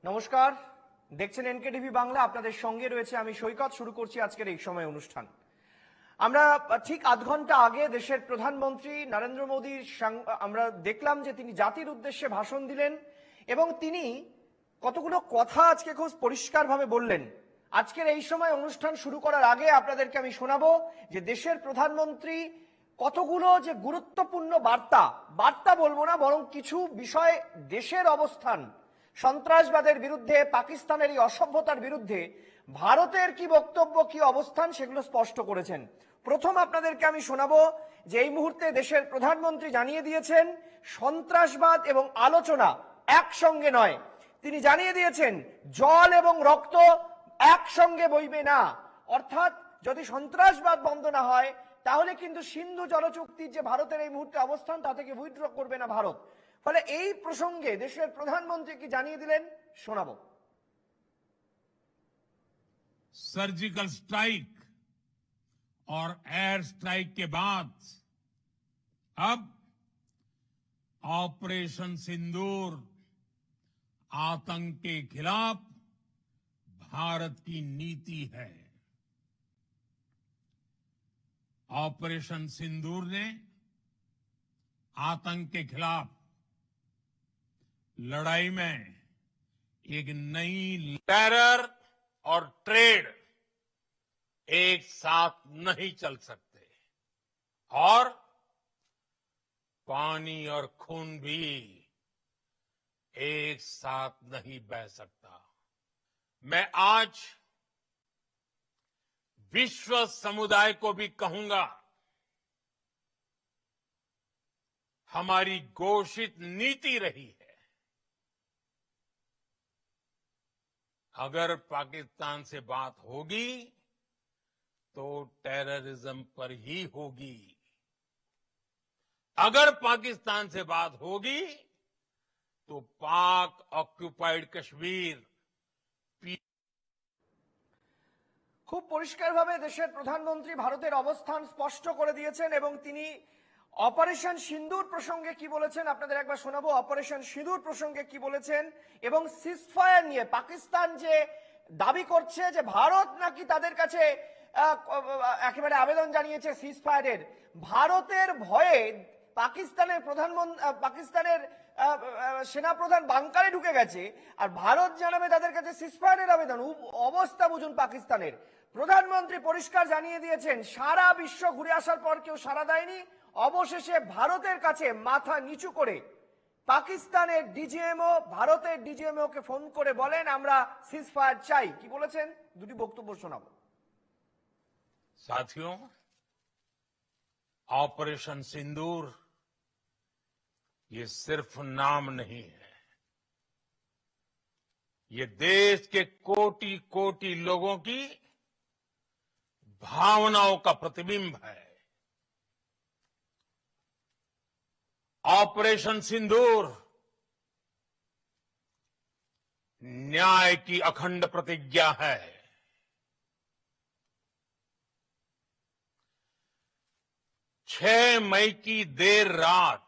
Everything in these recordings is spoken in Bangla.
নমস্কার, দেখছেন এনকে টিভি বাংলা। আপনাদের সঙ্গে রয়েছে আমি সৈকত। শুরু করছি আজকের এই সময় অনুষ্ঠান। আমরা ঠিক আধ ঘন্টা আগে দেশের প্রধানমন্ত্রী নরেন্দ্র মোদীর আমরা দেখলাম যে তিনি জাতির উদ্দেশ্যে ভাষণ দিলেন এবং তিনি কতগুলো কথা আজকে খুব পরিষ্কারভাবে বললেন। আজকের এই সময় অনুষ্ঠান শুরু করার আগে আপনাদেরকে আমি শোনাবো যে দেশের প্রধানমন্ত্রী কতগুলো যে গুরুত্বপূর্ণ বার্তা বলবো না, বরং কিছু বিষয়, দেশের অবস্থান, সন্ত্রাসবাদের বিরুদ্ধে, পাকিস্তানের এই অসভ্যতার বিরুদ্ধে ভারতের কি বক্তব্য, কি অবস্থান, সেগুলো স্পষ্ট করেছেন। প্রথম আপনাদেরকে আমি শোনাবো যে এই মুহূর্তে দেশের প্রধানমন্ত্রী জানিয়ে দিয়েছেন সন্ত্রাসবাদ এবং আলোচনা একসঙ্গে নয়। তিনি জানিয়ে দিয়েছেন জল এবং রক্ত একসঙ্গে বইবে না। অর্থাৎ যদি সন্ত্রাসবাদ বন্ধ না হয় তাহলে কিন্তু সিন্ধু জলচুক্তির যে ভারতের এই মুহূর্তে অবস্থান তা থেকে উইথড্র করবে না ভারত। ফলে এই প্রসঙ্গে দেশের প্রধানমন্ত্রী কি জানিয়ে দিলেন শোনাবো। सर्जिकल स्ट्राइक और एयर स्ट्राइक के बाद अब ऑपरेशन सिंदूर आतंक के खिलाफ भारत की नीति है। ऑपरेशन सिंदूर ने आतंक के खिलाफ लड़ाई में एक नई टेरर और ट्रेड एक साथ नहीं चल सकते और पानी और खून भी एक साथ नहीं बह सकता। मैं आज विश्व समुदाय को भी कहूंगा, हमारी घोषित नीति रही है, अगर पाकिस्तान से बात होगी तो टेररिज्म पर ही होगी। अगर पाकिस्तान से बात होगी तो पाक ऑक्युपाइड कश्मीर। খুব পরিষ্কারভাবে দেশের প্রধানমন্ত্রী ভারতের অবস্থান স্পষ্ট করে দিয়েছেন এবং তিনি অপারেশন সিঁদুর প্রসঙ্গে কি বলেছেন আপনাদের একবার শোনাবো। অপারেশন সিঁদুর প্রসঙ্গে কি বলেছেন এবং সিজফায়ার নিয়ে পাকিস্তান যে দাবি করছে যে ভারত নাকি তাদের কাছে একেবারে আবেদন জানিয়েছে সিজফায়ারের, ভারতের ভয়ে পাকিস্তানের সেনাপ্রধান বাংকারে ঢুকে গেছে আর ভারত জানাবে তাদের কাছে সিজফায়ারের আবেদন। অবস্থা বুঝুন পাকিস্তানের। প্রধানমন্ত্রী পরিষ্কার জানিয়ে দিয়েছেন সারা বিশ্ব ঘুরে আসার পর কেউ সাড়া দেয়নি। অবশেষে ভারতের কাছে মাথা নিচু করে পাকিস্তানের ডিজিএমও ভারতের ডিজিএমও কে ফোন করে বলেন আমরা সিজফায়ার চাই। কি বলেছেন দুটি বক্তব্য শোনাবো। साथियों, ऑपरेशन सिंदूर ये सिर्फ नाम नहीं है, ये देश के कोटि कोटि लोगों की भावनाओं का प्रतिबिंब है। ऑपरेशन सिंदूर न्याय की अखंड प्रतिज्ञा है। 6 मई की देर रात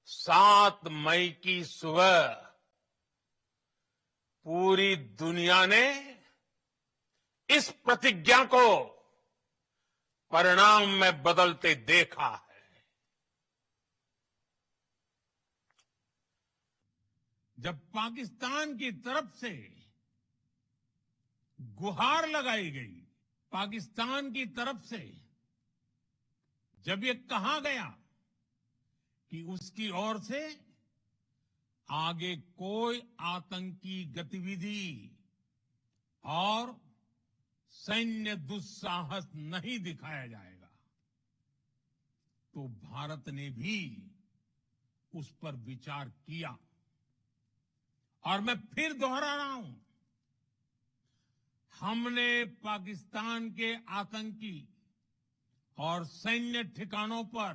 7 मई की सुबह पूरी दुनिया ने इस प्रतिज्ञा को परिणाम में बदलते देखा है। जब पाकिस्तान की तरफ से गुहार लगाई गई, पाकिस्तान की तरफ से जब ये कहा गया कि उसकी ओर से आगे कोई आतंकी गतिविधि और सैन्य दुस्साहस नहीं दिखाया जाएगा, तो भारत ने भी उस पर विचार किया। और मैं फिर दोहरा रहा हूं, हमने पाकिस्तान के आतंकी और सैन्य ठिकानों पर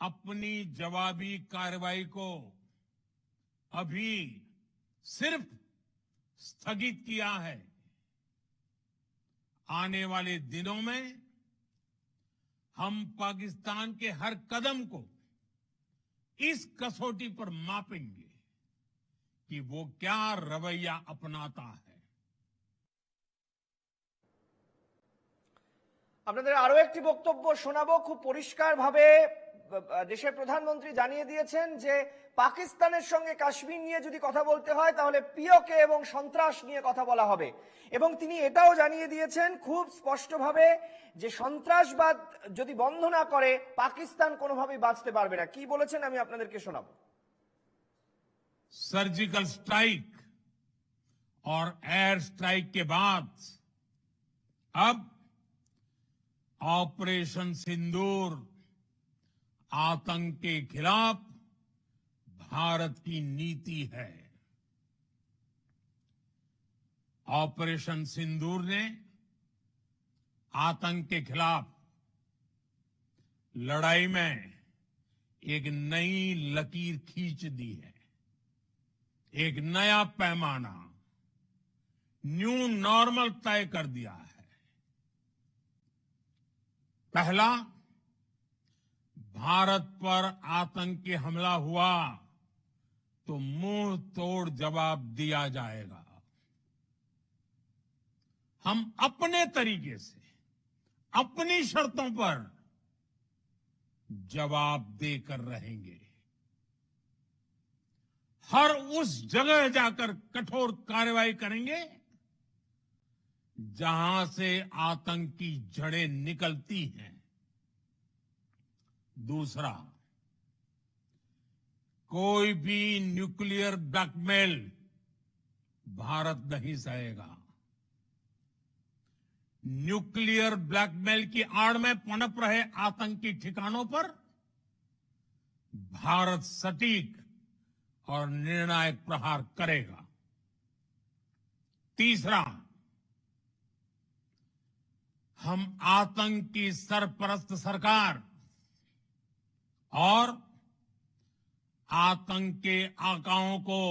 अपनी जवाबी कार्रवाई को अभी सिर्फ स्थगित किया है। आने वाले दिनों में हम पाकिस्तान के हर कदम को इस कसौटी पर मापेंगे। कि वो क्या रवैया अपनाता है। আপনাদের আরো একটি বক্তব্য শোনাবো। খুব পরিষ্কারভাবে দেশের প্রধানমন্ত্রী জানিয়ে দিয়েছেন যে পাকিস্তানের সঙ্গে কাশ্মীর নিয়ে যদি কথা বলতে হয় তাহলে পিওকে এবং সন্ত্রাস নিয়ে কথা বলা হবে, এবং তিনি এটাও জানিয়ে দিয়েছেন খুব স্পষ্টভাবে যে সন্ত্রাসবাদ যদি বন্ধ না করে পাকিস্তান কোনোভাবেই বাঁচতে পারবে না। কি বলেছেন আমি আপনাদেরকে শোনাবো। सर्जिकल स्ट्राइक और एयर स्ट्राइक के बाद अब ऑपरेशन सिंदूर आतंक के खिलाफ भारत की नीति है। ऑपरेशन सिंदूर ने आतंक के खिलाफ लड़ाई में एक नई लकीर खींच दी है, एक नया पैमाना, न्यू नॉर्मल तय कर दिया है। पहला, भारत पर आतंकी हमला हुआ तो मुंह तोड़ जवाब दिया जाएगा। हम अपने तरीके से अपनी शर्तों पर जवाब देकर रहेंगे। हर उस जगह जाकर कठोर कार्रवाई करेंगे जहां से आतंक की जड़ें निकलती हैं। दूसरा, कोई भी न्यूक्लियर ब्लैकमेल भारत नहीं सहेगा। न्यूक्लियर ब्लैकमेल की आड़ में पनप रहे आतंकी ठिकानों पर भारत सटीक और निर्णायक प्रहार करेगा। तीसरा, हम आतंक की सरपरस्त सरकार और आतंक के आकाओं को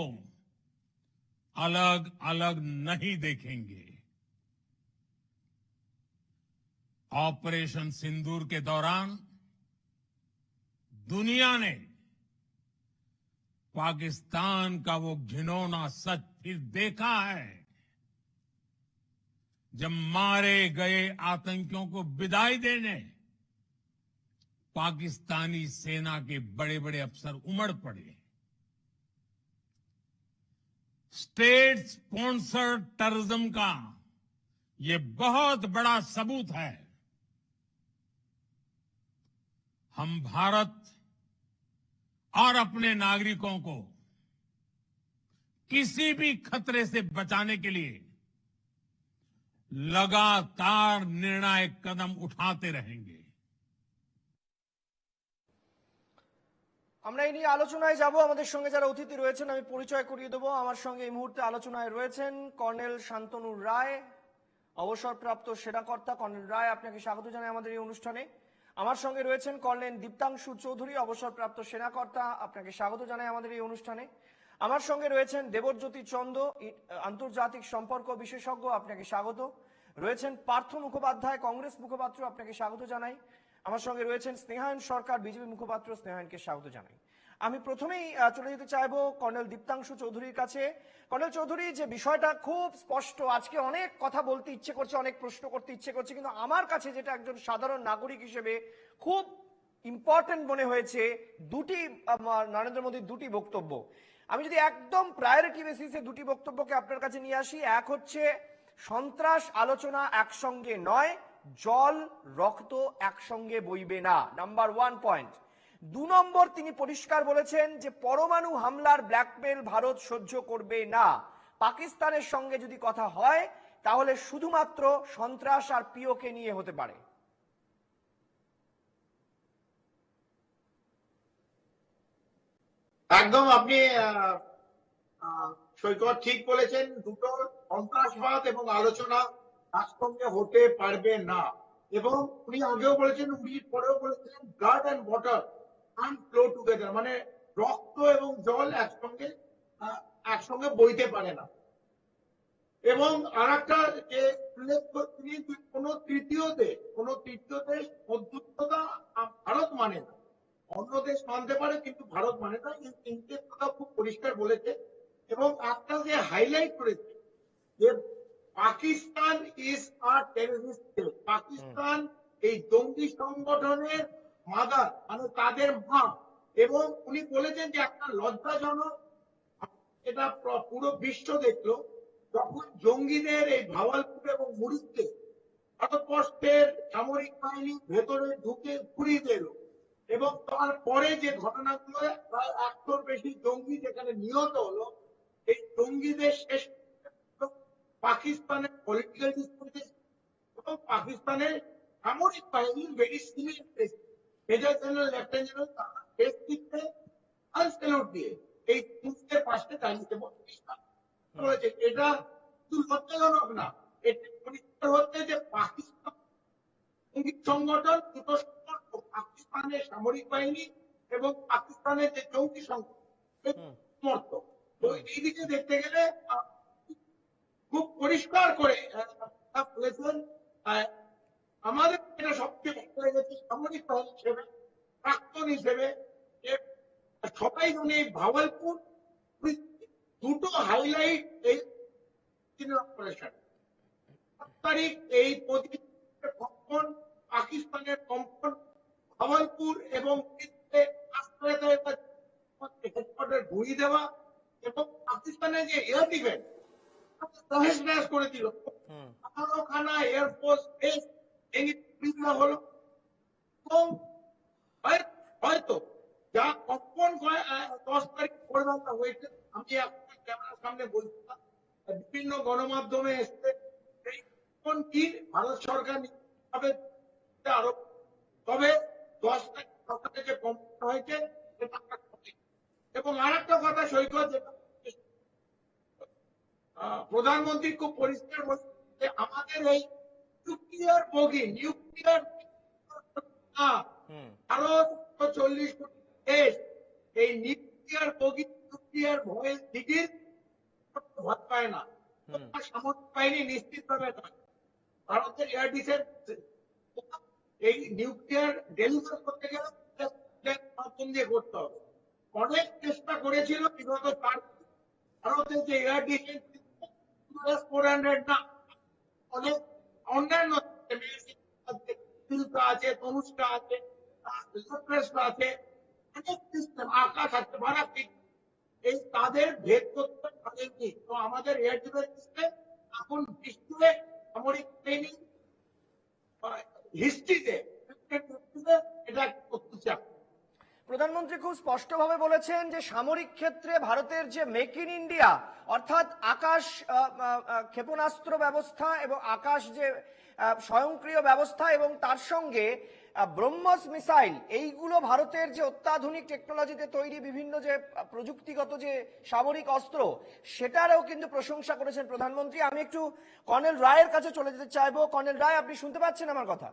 अलग अलग नहीं देखेंगे। ऑपरेशन सिंदूर के दौरान दुनिया ने पाकिस्तान का वो घिनौना सच फिर देखा है, जब मारे गए आतंकियों को विदाई देने पाकिस्तानी सेना के बड़े बड़े अफसर उमड़ पड़े। स्टेट स्पॉन्सर्ड टेररिज्म का ये बहुत बड़ा सबूत है। हम भारत और अपने नागरिकों को किसी भी खतरे से बचाने के लिए लगातार निर्णायक कदम उठाते रहेंगे। আমরা এই নিয়ে আলোচনায় যাব। আমাদের সঙ্গে যারা অতিথি রয়েছেন আমি পরিচয় করিয়ে দেবো। আমার সঙ্গে এই মুহূর্তে আলোচনায় রয়েছেন কর্নেল শান্তনু রায়, অবসরপ্রাপ্ত সেনাকর্তা। কর্নেল রায়, আপনাকে স্বাগত জানাই আমাদের এই অনুষ্ঠানে। আমার সঙ্গে রয়েছেন কর্নেল দীপ্তাংশু চৌধুরী, অবসরপ্রাপ্ত সেনাকর্তা। আপনাকে স্বাগত জানাই আমাদের এই অনুষ্ঠানে। আমার সঙ্গে রয়েছেন দেবজ্যোতি চন্দ, আন্তর্জাতিক সম্পর্ক বিশেষজ্ঞ। আপনাকে স্বাগত। রয়েছেন পার্থ মুখোপাধ্যায়, কংগ্রেস মুখপাত্র। আপনাকে স্বাগত জানাই। আমার সঙ্গে রয়েছেন স্নেহায়ন সরকার, বিজেপি মুখপাত্র। স্নেহায়নকে স্বাগত জানাই। আমি প্রথমেই চলে যেতে চাইবো কর্নেল দীপ্তাংশু চৌধুরীর কাছে। কর্নেল চৌধুরী, যে বিষয়টা খুব স্পষ্ট, আজকে অনেক কথা বলতে ইচ্ছে করছে, অনেক প্রশ্ন করতে ইচ্ছে করছে, কিন্তু আমার কাছে যেটা একজন সাধারণ নাগরিক হিসেবে খুব ইম্পর্টেন্ট মনে হয়েছে দুটি নরেন্দ্র মোদীর দুটি বক্তব্য। আমি যদি একদম প্রায়োরিটি বেসিসে দুটি বক্তব্যকে আপনার কাছে নিয়ে আসি, এক হচ্ছে সন্ত্রাস আলোচনা একসঙ্গে নয়, জল রক্ত একসঙ্গে বইবে না, নাম্বার 1 পয়েন্ট। 2 নম্বর, তিনি পরিষ্কার বলেছেন যে পরমাণু হামলার ব্ল্যাকমেল ভারত সহ্য করবে না। পাকিস্তানের সঙ্গে যদি কথা হয় তাহলে শুধুমাত্র সন্ত্রাস আর পিওকে নিয়ে হতে পারে। একদম আপনি সৈকত ঠিক বলেছেন। দুটো সন্ত্রাসবাদ এবং আলোচনা একসঙ্গে হতে পারবে না। এবং উনি আগেও বলেছেন, উনি পরেও বলেছিলেন, blood and water can't flow together, মানে রক্ত এবং জল একসঙ্গে বইতে পারে না। এবং আর একটা যে উল্লেখ তিনি কোন তৃতীয় দেশ মধ্যস্থতা ভারত মানে না। অন্য দেশ মানতে পারে কিন্তু ভারত মানে না, এই তিনটে কথা খুব পরিষ্কার বলেছে। এবং একটা যে হাইলাইট করেছে যে Pakistan is a terrorist state, Pakistan এই জঙ্গি সংগঠনের মাদার, মানে তাদের মা। এবং উনি বলেছেন যে একটা লজ্জাজনক, এটা পুরো বিশ্ব দেখলো যখন জঙ্গিদের এই ভাওয়ালপুর এবং মুরিদকে ভারতবর্ষের সামরিক বাহিনী ভেতরে ঢুকে ঘুরিয়ে দিল। এবং তারপরে যে ঘটনাগুলো, প্রায় 100 বেশি জঙ্গি যেখানে নিহত হলো, এই জঙ্গিদের শেষ পাকিস্তানের পলিটিক্যাল ডিসপ্লেস এবং পাকিস্তানের সামরিক বাহিনীর very senior major general, lieutenant general তারা শেষ দিকে আনসেলুট দিয়ে এই মুহূর্তের পাশে দাঁড়িয়ে বলেছে। এটা শুধু লজ্জাজনক না, এটা পরিষ্কার হচ্ছে যে পাকিস্তান সংগঠন দুটো সম্পর্ক, পাকিস্তানের সামরিক বাহিনী এবং পাকিস্তানের যে জঙ্গি সমর্থক। তো এইদিকে দেখতে গেলে খুব পরিষ্কার করে বলেছেন। আমাদের এটা সবচেয়ে ভালো লেগেছে সামরিক বাহিনী হিসেবে, প্রাক্তন হিসেবে, সবাই জানে ভাওয়ালপুর দুটো হাইলাইট এই অপারেশন। 7 তারিখ এই কম্পন, পাকিস্তানের কম্পন ভাওয়ালপুর এবং হেডকোয়ার্টার ঘুরিয়ে দেওয়া এবং পাকিস্তানের যে এয়ার ডিফেন্স তহেস নহেস করে দিল। 18খানা এয়ারফোর্স বেস ভেঙে হলো। এবং হয়তো যা কম্পন 10 তারিখ করবেন না হয়েছে, আমি এখন ক্যামেরার সামনে বলছিলাম, বিভিন্ন গণমাধ্যমে এসছে এই কি ভারত সরকার আরো, তবে 10 তারিখ সরকারে যে কম্পন হয়েছে সেটা সঠিক। এবং আর একটা কথা সৈকত, যেটা প্রধানমন্ত্রী খুব পরিষ্কার বলছে যে আমাদের এই নিউক্লিয়ার বগি, নিউক্লিয়ার ভারত 40 কোটি দেশ এই নিউক্লিয়ার বগি, নিউক্লিয়ার ভয়েস দিদির ভয় পায় না। সামরিক বাহিনী নিশ্চিতভাবে নয়, ভারতের এয়ার ডিফেন্স এই নিউক্লিয়ার ডেলিভার করতে গেলে মাধ্যম দিয়ে করতে হবে। অনেক চেষ্টা করেছিল বিগত 4 ভারতের যে এয়ার ডিফেন্স 400 না, অনেক অন্যান্য আছে, তনুষ্কা আছে, আছে, অনেক সিস্টেম, আকাশ আছে, বারাক, এই তাদের ভেদ করতে পারেনি। তো আমাদের এয়ার ডিফেন্স সিস্টেম এখন বিশ্বে সামরিক বাহিনী হিস্ট্রিতে এটা করতে চায়। প্রধানমন্ত্রী খুব স্পষ্টভাবে বলেছেন যে সামরিক ক্ষেত্রে ভারতের যে মেক ইন ইন্ডিয়া, অর্থাৎ আকাশ ক্ষেপণাস্ত্র ব্যবস্থা এবং আকাশ যে স্বয়ংক্রিয় ব্যবস্থা এবং তার সঙ্গে ব্রহ্মস মিসাইল, এইগুলো ভারতের যে অত্যাধুনিক টেকনোলজিতে তৈরি বিভিন্ন যে প্রযুক্তিগত যে সামরিক অস্ত্র, সেটারও কিন্তু প্রশংসা করেছেন প্রধানমন্ত্রী। আমি একটু কর্নেল রায়ের কাছে চলে যেতে চাইবো। কর্নেল রায়, আপনি শুনতে পাচ্ছেন আমার কথা?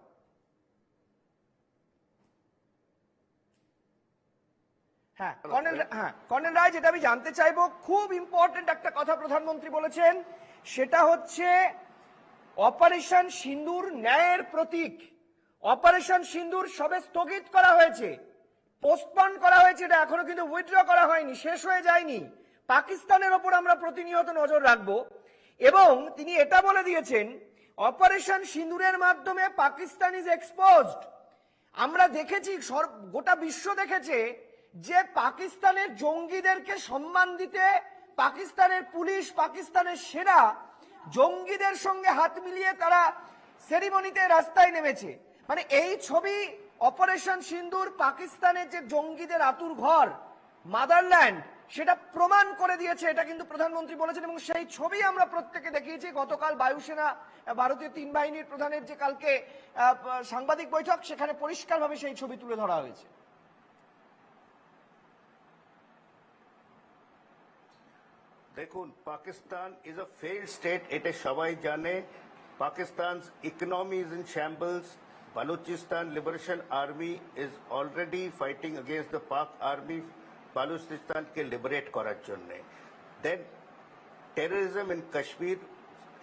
হ্যাঁ কর্নেল রায়, যেটা আমি জানতে চাইবো, খুব ইম্পর্টেন্ট একটা কথা প্রধানমন্ত্রী বলেছেন, সেটা হচ্ছে অপারেশন সিন্দুর ন্যায়ের প্রতীক। অপারেশন সিন্দুর সবে স্থগিত করা হয়েছে, পোস্টপন করা হয়েছে, এটা এখনো কিন্তু উইথড্র করা হয়নি, শেষ হয়ে যায়নি। পাকিস্তানের ওপর আমরা প্রতিনিয়ত নজর রাখবো। এবং তিনি এটা বলে দিয়েছেন অপারেশন সিন্দুরের মাধ্যমে পাকিস্তান ইজ এক্সপোজড। আমরা দেখেছি, গোটা বিশ্ব দেখেছে যে পাকিস্তানের জঙ্গিদেরকে সম্মান দিতে পাকিস্তানের পুলিশ, পাকিস্তানের সেনা জঙ্গিদের সঙ্গে হাত মিলিয়ে তারা সেরিমনিতে রাস্তায় নেমেছে। মানে এই ছবি, অপারেশন সিন্দুর পাকিস্তানের যে জঙ্গিদের আতুর ঘর, মাদারল্যান্ড, সেটা প্রমাণ করে দিয়েছে, এটা কিন্তু প্রধানমন্ত্রী বলেছেন। এবং সেই ছবি আমরা প্রত্যেকে দেখিয়েছি। গতকাল বায়ুসেনা, ভারতীয় 3 বাহিনীর প্রধানের যে কালকে সাংবাদিক বৈঠক, সেখানে পরিষ্কারভাবে সেই ছবি তুলে ধরা হয়েছে। দেখুন, Pakistan is a failed state, এটা সবাই জানে। পাকিস্তান's economy is in shambles. Balochistan Liberation Army is already fighting against the Pak army, Balochistan ke liberate করার জন্য। Then terrorism in Kashmir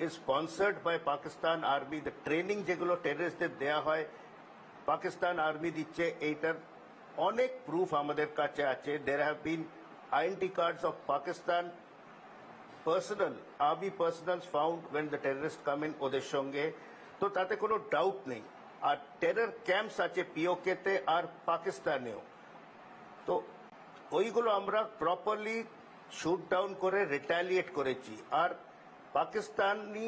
is sponsored by Pakistan army. The training যেগুলো টেররিস্টদের দেয়া হয় পাকিস্তান আর্মি দিচ্ছে, এইটার অনেক প্রুফ আমাদের কাছে আছে। There have been identity cards of Pakistan army personals found when the terrorists come in ওদের সঙ্গে, তো তাতে কোনো ডাউট নেই। আর টেরর ক্যাম্পস আছে পিওকেতে আর পাকিস্তানেও, তো ওইগুলো আমরা প্রপারলি শুট ডাউন করে রিটালিয়েট করেছি। আর পাকিস্তানি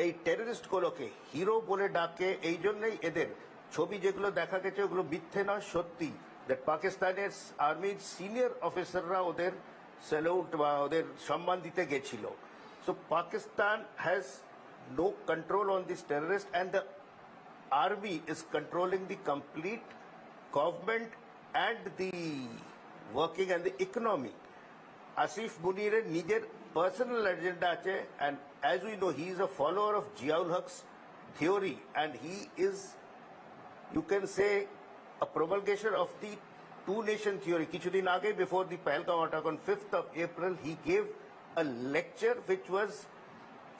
এই টেররিস্টগুলোকে হিরো বলে ডাকে, এই জন্যই এদের ছবি যেগুলো দেখা গেছে ওগুলো মিথ্যে নয়, সত্যি। দ্যাট পাকিস্তানের আর্মির সিনিয়র অফিসাররা ওদের স্যালুট বা ওদের সম্মান দিতে গেছিল। So Pakistan has no control on this terrorist and the army is controlling the complete government and the working and the economy. Asif Munir's nijer personal agenda ache, and as we know he is a follower of Ziaul Haq's theory, and he is, you can say, a promulgation of the two-nation theory. Kichudin age before the Pahalgam attack on 5th of April, he gave a lecture which was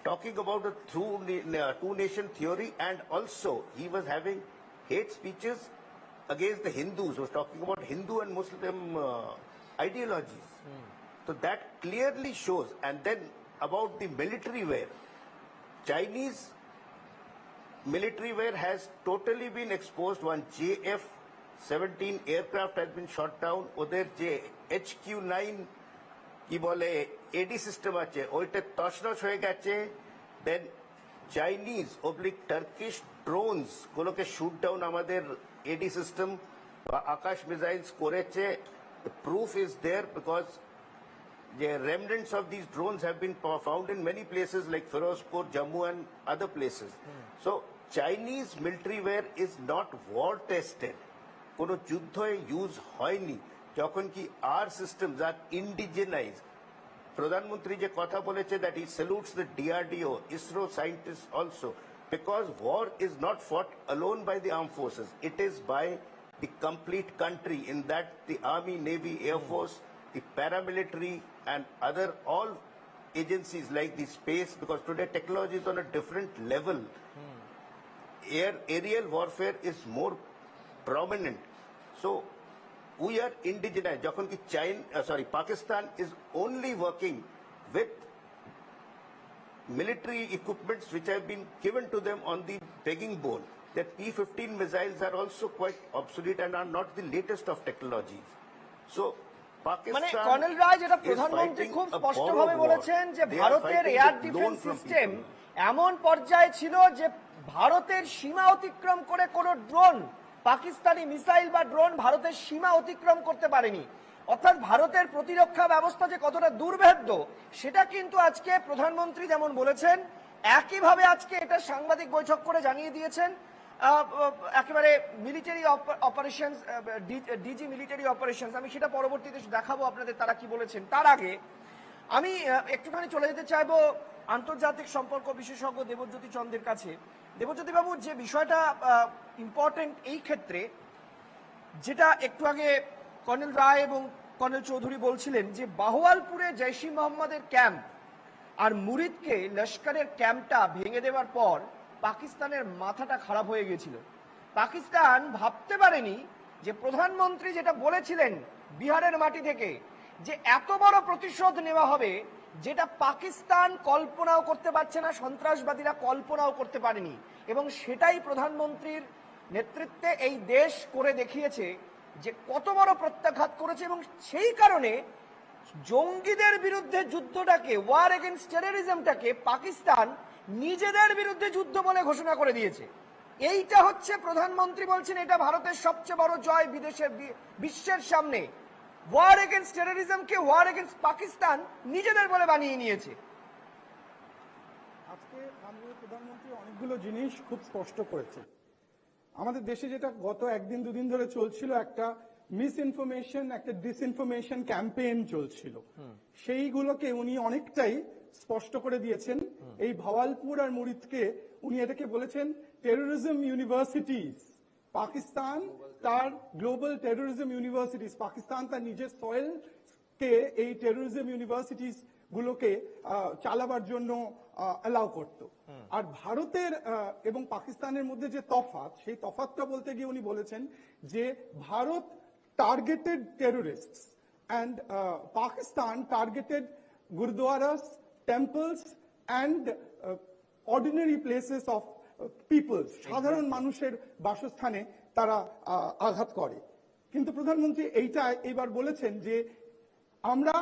talking about the two-nation theory, and also he was having hate speeches against the Hindus. He was talking about Hindu and Muslim ideologies. So that clearly shows. And then about the military wear, Chinese military wear has totally been exposed. One JF-17 aircraft has been shot down. Other HQ-9 কি বলে এডি সিস্টেম আছে ওইটা তছনছ হয়ে গেছে। Then Chinese oblique Turkish drones গুলোকে শুট ডাউন আমাদের এডি সিস্টেম বা আকাশ মিসাইলস করেছে। Proof is there because the remnants of these drones have been found in many places like Firozpur, Jammu and other places. So Chinese military wear is not war tested. কোনো যুদ্ধে ইউজ হয়নি, যখন কি our systems are indigenized. প্রধানমন্ত্রী যে কথা বলেছে that he salutes the DRDO, ISRO scientists also, because war is not fought alone by the armed forces. It is by the complete country, in that the army, navy, air force, the paramilitary and other all agencies like the space, because today technology is on a different level. Aerial warfare is more prominent. So we are indigenized. যখন কি Pakistan is only working with military equipments which have been given to them on the begging bowl. That P-15 missiles are also quite obsolete and are not the latest of technologies. So মানে কর্নেল রায় যেটা প্রধানমন্ত্রী খুব স্পষ্টভাবে বলেছেন যে ভারতের এয়ার ডিফেন্স সিস্টেম এমন পর্যায়ে ছিল যে ভারতের সীমা অতিক্রম করে কোনো ড্রোন, পাকিস্তানি মিসাইল বা ড্রোন ভারতের সীমা অতিক্রম করতে পারেনি। অর্থাৎ ভারতের প্রতিরক্ষা ব্যবস্থা যে কতটা দুর্ভেদ্য সেটা কিন্তু আজকে প্রধানমন্ত্রী যেমন বলেছেন, একইভাবে আজকে এটা সাংবাদিক বৈঠক করে জানিয়ে দিয়েছেন একেবারে military operations, DG military operations. আমি সেটা পরবর্তীতে দেখাবো আপনাদের তারা কি বলেছেন। তার আগে আমি একটুখানি চলে যেতে চাইবো আন্তর্জাতিক সম্পর্ক বিশেষজ্ঞ দেবজ্যোতি চন্দ্রের কাছে। দেবজ্যোতি বাবু, যে বিষয়টা ইম্পর্টেন্ট এই ক্ষেত্রে, যেটা একটু আগে কর্নেল রায় এবং কর্নেল চৌধুরী বলছিলেন যে বাহওয়ালপুরে জৈশ ই মোহাম্মদের ক্যাম্প আর মুরিদকে লস্করের ক্যাম্পটা ভেঙে দেওয়ার পর পাকিস্তানের মাথাটা খারাপ হয়ে গেছিল। পাকিস্তান ভাবতে পারেনি যে প্রধানমন্ত্রী যেটা বলেছিলেন বিহারের মাটি থেকে যে এত বড় প্রতিশোধ নেওয়া হবে, যেটা পাকিস্তান কল্পনাও করতে পারছে না, সন্ত্রাসবাদীরা কল্পনাও করতে পারেনি, এবং সেটাই প্রধানমন্ত্রীর নেতৃত্বে এই দেশ করে দেখিয়েছে যে কত বড় প্রত্যাঘাত করেছে। এবং সেই কারণে জঙ্গিদের বিরুদ্ধে যুদ্ধটাকে, ওয়ার এগেইনস্ট টেররিজমটাকে পাকিস্তান নিজেদের বিরুদ্ধে যুদ্ধ বলে ঘোষণা করে দিয়েছে। এইটা হচ্ছে প্রধানমন্ত্রী বলছেন এটা ভারতের সবচেয়ে বড় জয় বিদেশের বিশ্বের সামনে। ওয়ার এগেইনস্ট টেররিজমকে ওয়ার এগেইনস্ট পাকিস্তান নিজেদের বলে বানিয়ে নিয়েছে। আজকে মাননীয় প্রধানমন্ত্রী অনেকগুলো জিনিস খুব স্পষ্ট করেছে। আমাদের দেশে যেটা গত একদিন দুদিন ধরে চলছিল, একটা মিস ইনফরমেশন, একটা ডিসইনফরমেশন ক্যাম্পেইন চলছিল, সেইগুলোকে উনি অনেকটাই স্পষ্ট করে দিয়েছেন। এই ভাওয়ালপুর আর মুরিদকে উনি এটাকে বলেছেন টেরোরিজম ইউনিভার্সিটিজ। পাকিস্তান তার গ্লোবাল টেরোরিজম ইউনিভার্সিটিজ, পাকিস্তান তার নিজের সয়েল কে এই টেরোরিজম ইউনিভার্সিটিজ গুলোকে চালাবার জন্য অ্যালাউ করত। আর ভারতের এবং পাকিস্তানের মধ্যে যে তফাৎ, সেই তফাৎটা বলতে গিয়ে উনি বলেছেন যে Bharat targeted terrorist and Pakistan targeted Gurdwaras, temples and ordinary places of people, সাধারণ মানুষের বাসস্থানে তারা আঘাত করে। কিন্তু প্রধানমন্ত্রী এইটা এবার বলেছেন যে আমরা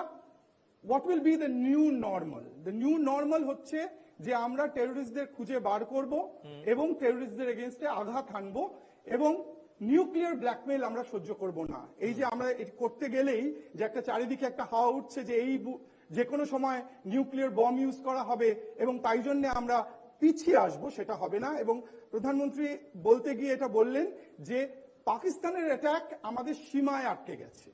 what will be the new normal? The new normal হচ্ছে যে আমরা টেররিস্টদের খুঁজে বার করব এবং টেররিস্টদের এগেইনস্টে আঘাত হানবো এবং নিউক্লিয়ার ব্ল্যাকমেইল আমরা সহ্য করব না। এই যে আমরা করতে গেলেই যে একটা চারিদিকে একটা হাওয়া উঠছে যে এই যে কোনো সময় নিউক্লিয়ার বম ইউজ করা হবে এবং তাই জন্য আমরা পিছিয়ে আসবো, সেটা হবে না। এবং প্রধানমন্ত্রী বলতে গিয়ে এটা বললেন যে পাকিস্তানের অ্যাটাক আমাদের সীমায় আটকে গেছে,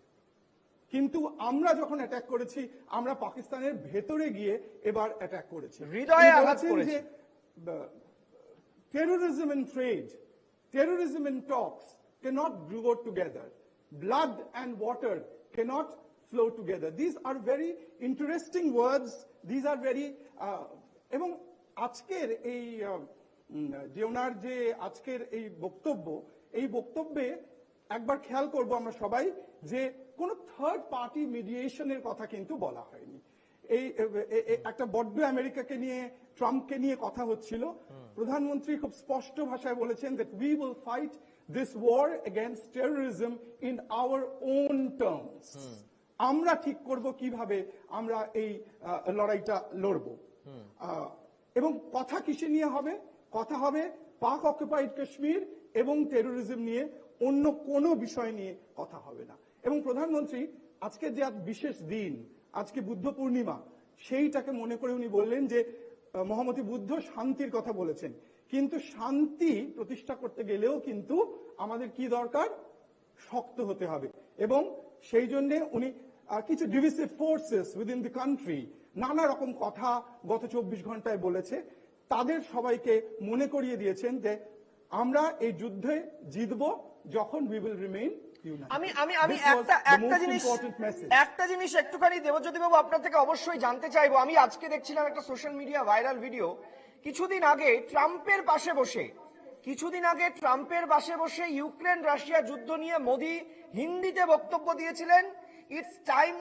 কিন্তু আমরা যখন অ্যাটাক করেছি আমরা পাকিস্তানের ভেতরে গিয়ে এবার অ্যাটাক করেছি, হৃদয়ে আঘাত করেছে। Terrorism and trade, terrorism and talks cannot go together. Blood and water cannot flow together. These are very interesting words. These are very এবং আজকের এই যে ওনার যে আজকের এই বক্তব্যে একবার খেয়াল করব আমরা সবাই যে কোনো থার্ড পার্টি মিডিয়েশনের কথা কিন্তু বলা হয়নি। এই একটা বড্ড আমেরিকাকে নিয়ে ট্রাম্পকে নিয়ে কথা হচ্ছিল, প্রধানমন্ত্রী খুব স্পষ্ট ভাষায় বলেছেন that we will fight this war against terrorism in our own terms. আমরা ঠিক করব কিভাবে আমরা এই লড়াইটা লড়ব। এবং কথা কিসে নিয়ে হবে? কথা হবে পাক অকুপাইড কাশ্মীর এবং টেরোরিজম নিয়ে, অন্য কোনো বিষয় নিয়ে কথা হবে না। এবং প্রধানমন্ত্রী আজকে যে বিশেষ দিন, আজকে বুদ্ধ পূর্ণিমা, সেইটাকে মনে করে উনি বললেন যে মহামতি বুদ্ধ শান্তির কথা বলেছেন, কিন্তু শান্তি প্রতিষ্ঠা করতে গেলেও কিন্তু আমাদের কি দরকার? শক্ত হতে হবে। এবং সেই জন্য উনি কিছু ডিভিসিভ ফোর্সেস উইদিন দ্য কান্ট্রি নানা রকম কথা গত 24 ঘন্টায় বলেছে, তাদের সবাইকে মনে করিয়ে দিয়েছেন যে আমরা এই যুদ্ধে জিতবো যখন উই উইল রিমেইন ইউনাইটেড। আমি একটা জিনিস একটুখানি দেবজ্যোতি বাবু আপনার থেকে অবশ্যই জানতে চাইবো। আমি আজকে দেখছিলাম একটা সোশ্যাল মিডিয়া ভাইরাল ভিডিও, কিছুদিন আগে ট্রাম্পের পাশে বসে ইউক্রেন রাশিয়া যুদ্ধ নিয়ে মোদি হিন্দিতে বক্তব্য দিয়েছিলেন, it's time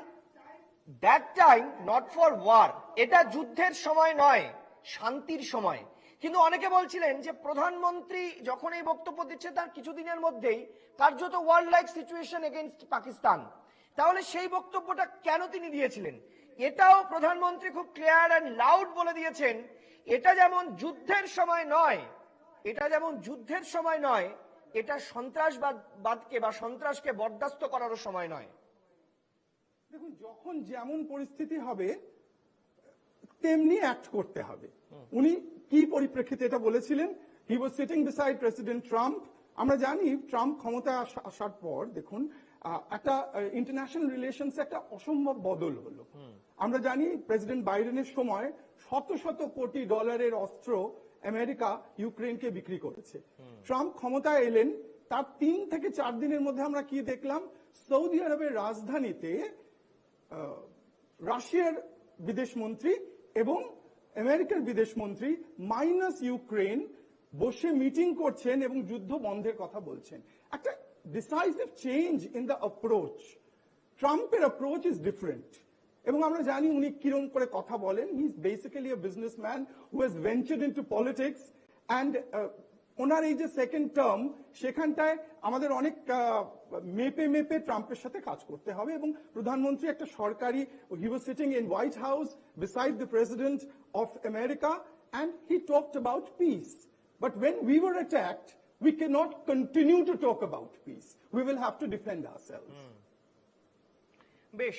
that time not for war, এটা যুদ্ধের সময় নয়, শান্তির সময়। কিন্তু অনেকে বলছিলেন যে প্রধানমন্ত্রী যখন এই বক্তব্য দিচ্ছে তার কিছুদিনের মধ্যেই কার্যত world like situation against Pakistan, তাহলে সেই বক্তব্যটা কেন তিনি দিয়েছিলেন? এটাও প্রধানমন্ত্রী খুব ক্লিয়ার অ্যান্ড লাউড বলে দিয়েছেন, এটা যেমন যুদ্ধের সময় নয়, এটা সন্ত্রাসবাদকে বা সন্ত্রাসকে বরদাস্ত করারও সময় নয়। দেখুন, যখন যেমন পরিস্থিতি হবে তেমনি অ্যাক্ট করতে হবে। উনি কি পরিপ্রেক্ষিতে এটা বলেছিলেন? He was sitting beside president Trump. আমরা জানি ট্রাম্প ক্ষমতায় আসার পর দেখুন একটা ইন্টারন্যাশনাল রিলেশনস একটা অসম্ভব বদল হলো। আমরা জানি প্রেসিডেন্ট বাইডেনের সময় শত শত কোটি ডলারের অস্ত্র আমেরিকা ইউক্রেনকে বিক্রি করেছে। ট্রাম্প ক্ষমতায় এলেন, তার 3 থেকে 4 দিনের মধ্যে আমরা কি দেখলাম? সৌদি আরবের রাজধানীতে রাশিয়ার বিদেশমন্ত্রী এবং আমেরিকার বিদেশমন্ত্রী মাইনাস ইউক্রেন বসে মিটিং করছেন এবং যুদ্ধ বন্ধের কথা বলছেন। একটা decisive change in the approach. ট্রাম্পের অ্যাপ্রোচ ইজ ডিফারেন্ট এবং আমরা জানি উনি কিরকম করে কথা বলেন। He is basically a businessman who has ventured into politics and ওনার এই যে সেকেন্ড টার্ম, সেখানটায় আমাদের অনেক মেপে ট্রাম্পের সাথে কাজ করতে হবে। এবং প্রধানমন্ত্রী একটা সরকারি, he was sitting in White House beside the president of America and he talked about peace. But when we were attacked, we cannot continue to talk about peace. We will have to defend ourselves. বেশ,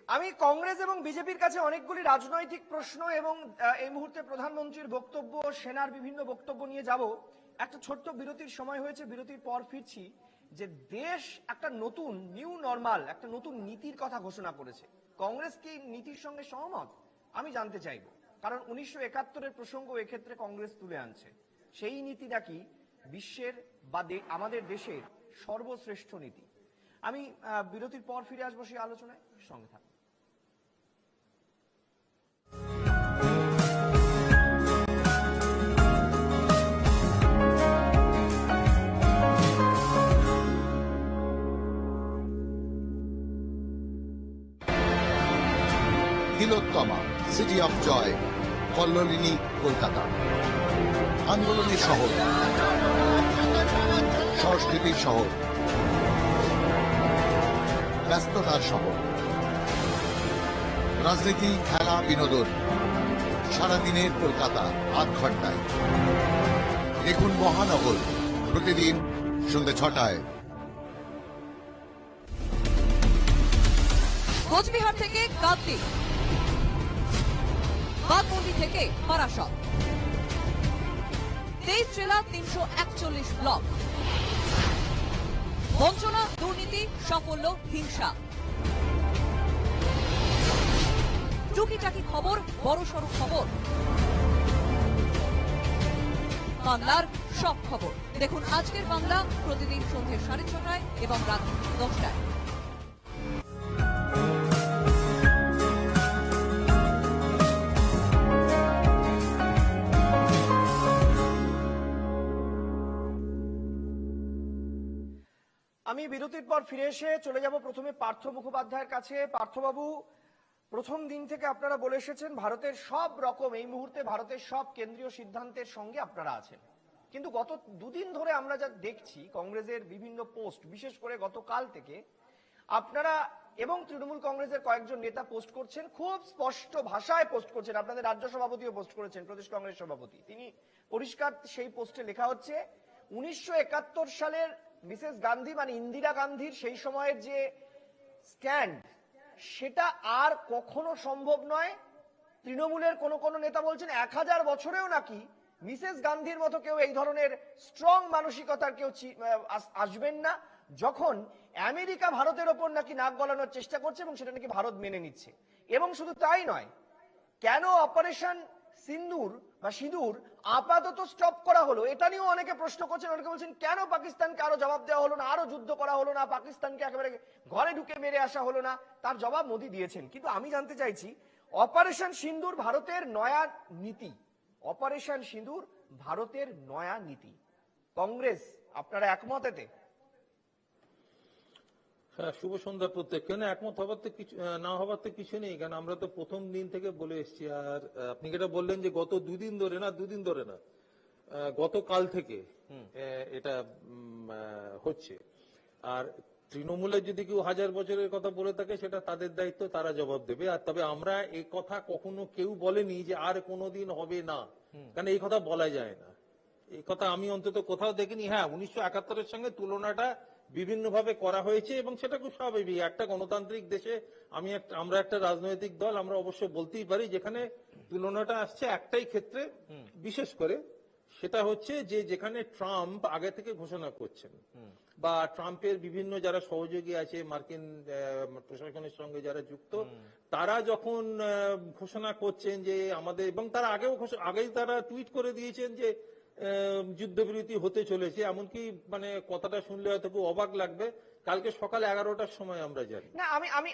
আমি কংগ্রেস এবং বিজেপির কাছে অনেকগুলি রাজনৈতিক প্রশ্ন এবং এই মুহূর্তে প্রধানমন্ত্রীর বক্তব্য, সেনার বিভিন্ন বক্তব্য নিয়ে যাব। একটা ছোট্ট বিরতির সময় হয়েছে, বিরতির পর ফিরছি। যে দেশ একটা নতুন নিউ নরমাল, একটা নতুন নীতির কথা ঘোষণা করেছে, কংগ্রেস কি নীতির সঙ্গে সহমত? আমি জানতে চাইব, কারণ 1971-এর প্রসঙ্গ এক্ষেত্রে কংগ্রেস তুলে আনছে। সেই নীতিটা কি বিশ্বের বা আমাদের দেশের সর্বশ্রেষ্ঠ নীতি? আমি বিরতির পর ফিরে আসবো সেই আলোচনায়, সঙ্গে থাকুন। তিলোত্তমা, সিটি অফ জয়, কল্লোলিনী, কলকাতা। আন্দোলনের শহর, সংস্কৃতির শহর, ব্যস্ততার শহর, রাজনীতি, খেলা, বিনোদন, সারাদিনের কলকাতা 8 ঘন্টায়। দেখুন মহানগর প্রতিদিন সন্ধ্যে 6টায়। কোচবিহার থেকে কান্তি, বাঘমুন্ডি থেকে বারাসত, 23 জেলা, 341 ব্লক। বঞ্চনা, দুর্নীতি, সাফল্য, হিংসা, টুকিটাকি খবর, বড়সড় খবর, বাংলার সব খবর দেখুন আজকের বাংলা প্রতিদিন সন্ধ্যে 6:30 এবং রাত 10টায়। আমি বিরতির পর ফিরে এসে চলে যাব প্রথমে পার্থ মুখোপাধ্যায়ের কাছে। পার্থবাবু, প্রথম দিন থেকে আপনারা বলে এসেছেন ভারতের সব রকম, এই মুহূর্তে ভারতের সব কেন্দ্রীয় সিদ্ধান্তের সঙ্গে আপনারা আছেন, কিন্তু গত দুদিন ধরে আমরা যা দেখছি কংগ্রেসের বিভিন্ন পোস্ট, বিশেষ করে গতকাল থেকে আপনারা এবং তৃণমূল কংগ্রেসের কয়েকজন নেতা পোস্ট করছেন, খুব স্পষ্ট ভাষায় পোস্ট করছেন। আপনাদের রাজ্য সভাপতিও পোস্ট করেছেন, প্রদেশ কংগ্রেস সভাপতি, তিনি পরিষ্কার সেই পোস্টে লেখা হচ্ছে 1971 সালের মিসেস গান্ধী মানে ইন্দিরা গান্ধীর সেই সময়ের যে স্ট্যান্ড, সেটা আর কখনো সম্ভব নয়। তৃণমূলের কোন কোন নেতা বলছেন 1000 বছরেও নাকি মিসেস গান্ধীর মতো কেউ এই ধরনের স্ট্রং মানসিকতার কেউ আসবেন না, যখন আমেরিকা ভারতের ওপর নাকি নাক গলানোর চেষ্টা করছে এবং সেটা নাকি ভারত মেনে নিচ্ছে। এবং শুধু তাই নয়, কেন অপারেশন সিন্দুর বা সিঁদুর আপাতত স্টপ করা হলো এটা নিয়েও অনেকে প্রশ্ন করছেন। অনেকে বলছেন কেন পাকিস্তানকে আরো জবাব দেওয়া হলো না, আরো যুদ্ধ করা হলো না, পাকিস্তানকে একেবারে ঘরে ঢুকে মেরে আসা হলো না, তার জবাব মোদী দিয়েছেন। কিন্তু আমি জানতে চাইছি, অপারেশন সিন্দুর ভারতের নয়া নীতি, অপারেশন সিন্দুর ভারতের নয়া নীতি, কংগ্রেস আপনারা একমত এতে? হ্যাঁ, শুভ সন্ধ্যা প্রত্যেককে। না, একমত হবার তো কিছু না হবার তো কিছু নেই, কারণ আমরা তো প্রথম দিন থেকে বলে এসেছি। আর আপনি যেটা বললেন যে গত দুদিন ধরে না, গতকাল থেকে এটা হচ্ছে। আর তৃণমূলের যদি কেউ 1000 বছরের কথা বলে থাকে সেটা তাদের দায়িত্ব, তারা জবাব দেবে। আর তবে আমরা এই কথা কখনো কেউ বলেনি যে আর কোনোদিন হবে না, কারণ এই কথা বলা যায় না। এই কথা আমি অন্তত কোথাও দেখিনি। হ্যাঁ, 1971-এর সঙ্গে তুলনাটা বিভিন্ন ভাবে করা হয়েছে এবং সেটা খুব স্বাভাবিক। একটা গণতান্ত্রিক দেশে আমরা একটা রাজনৈতিক দল, আমরা অবশ্য বলতেই পারি যেখানে তুলনাটা আসছে একটাই ক্ষেত্রে বিশেষ করে, সেটা হচ্ছে যে যেখানে ট্রাম্প আগে থেকে ঘোষণা করছেন বা ট্রাম্পের বিভিন্ন যারা সহযোগী আছে মার্কিন প্রশাসনের সঙ্গে যারা যুক্ত, তারা যখন ঘোষণা করছেন যে আমাদের, এবং তারা আগেই তারা টুইট করে দিয়েছেন যে যুদ্ধবিরতি হতে চলেছে। এমনকি মানে কথাটা শুনলে হয়তো খুব অবাক লাগবে, কালকে সকাল 11টার সময় আমরা জানি। না,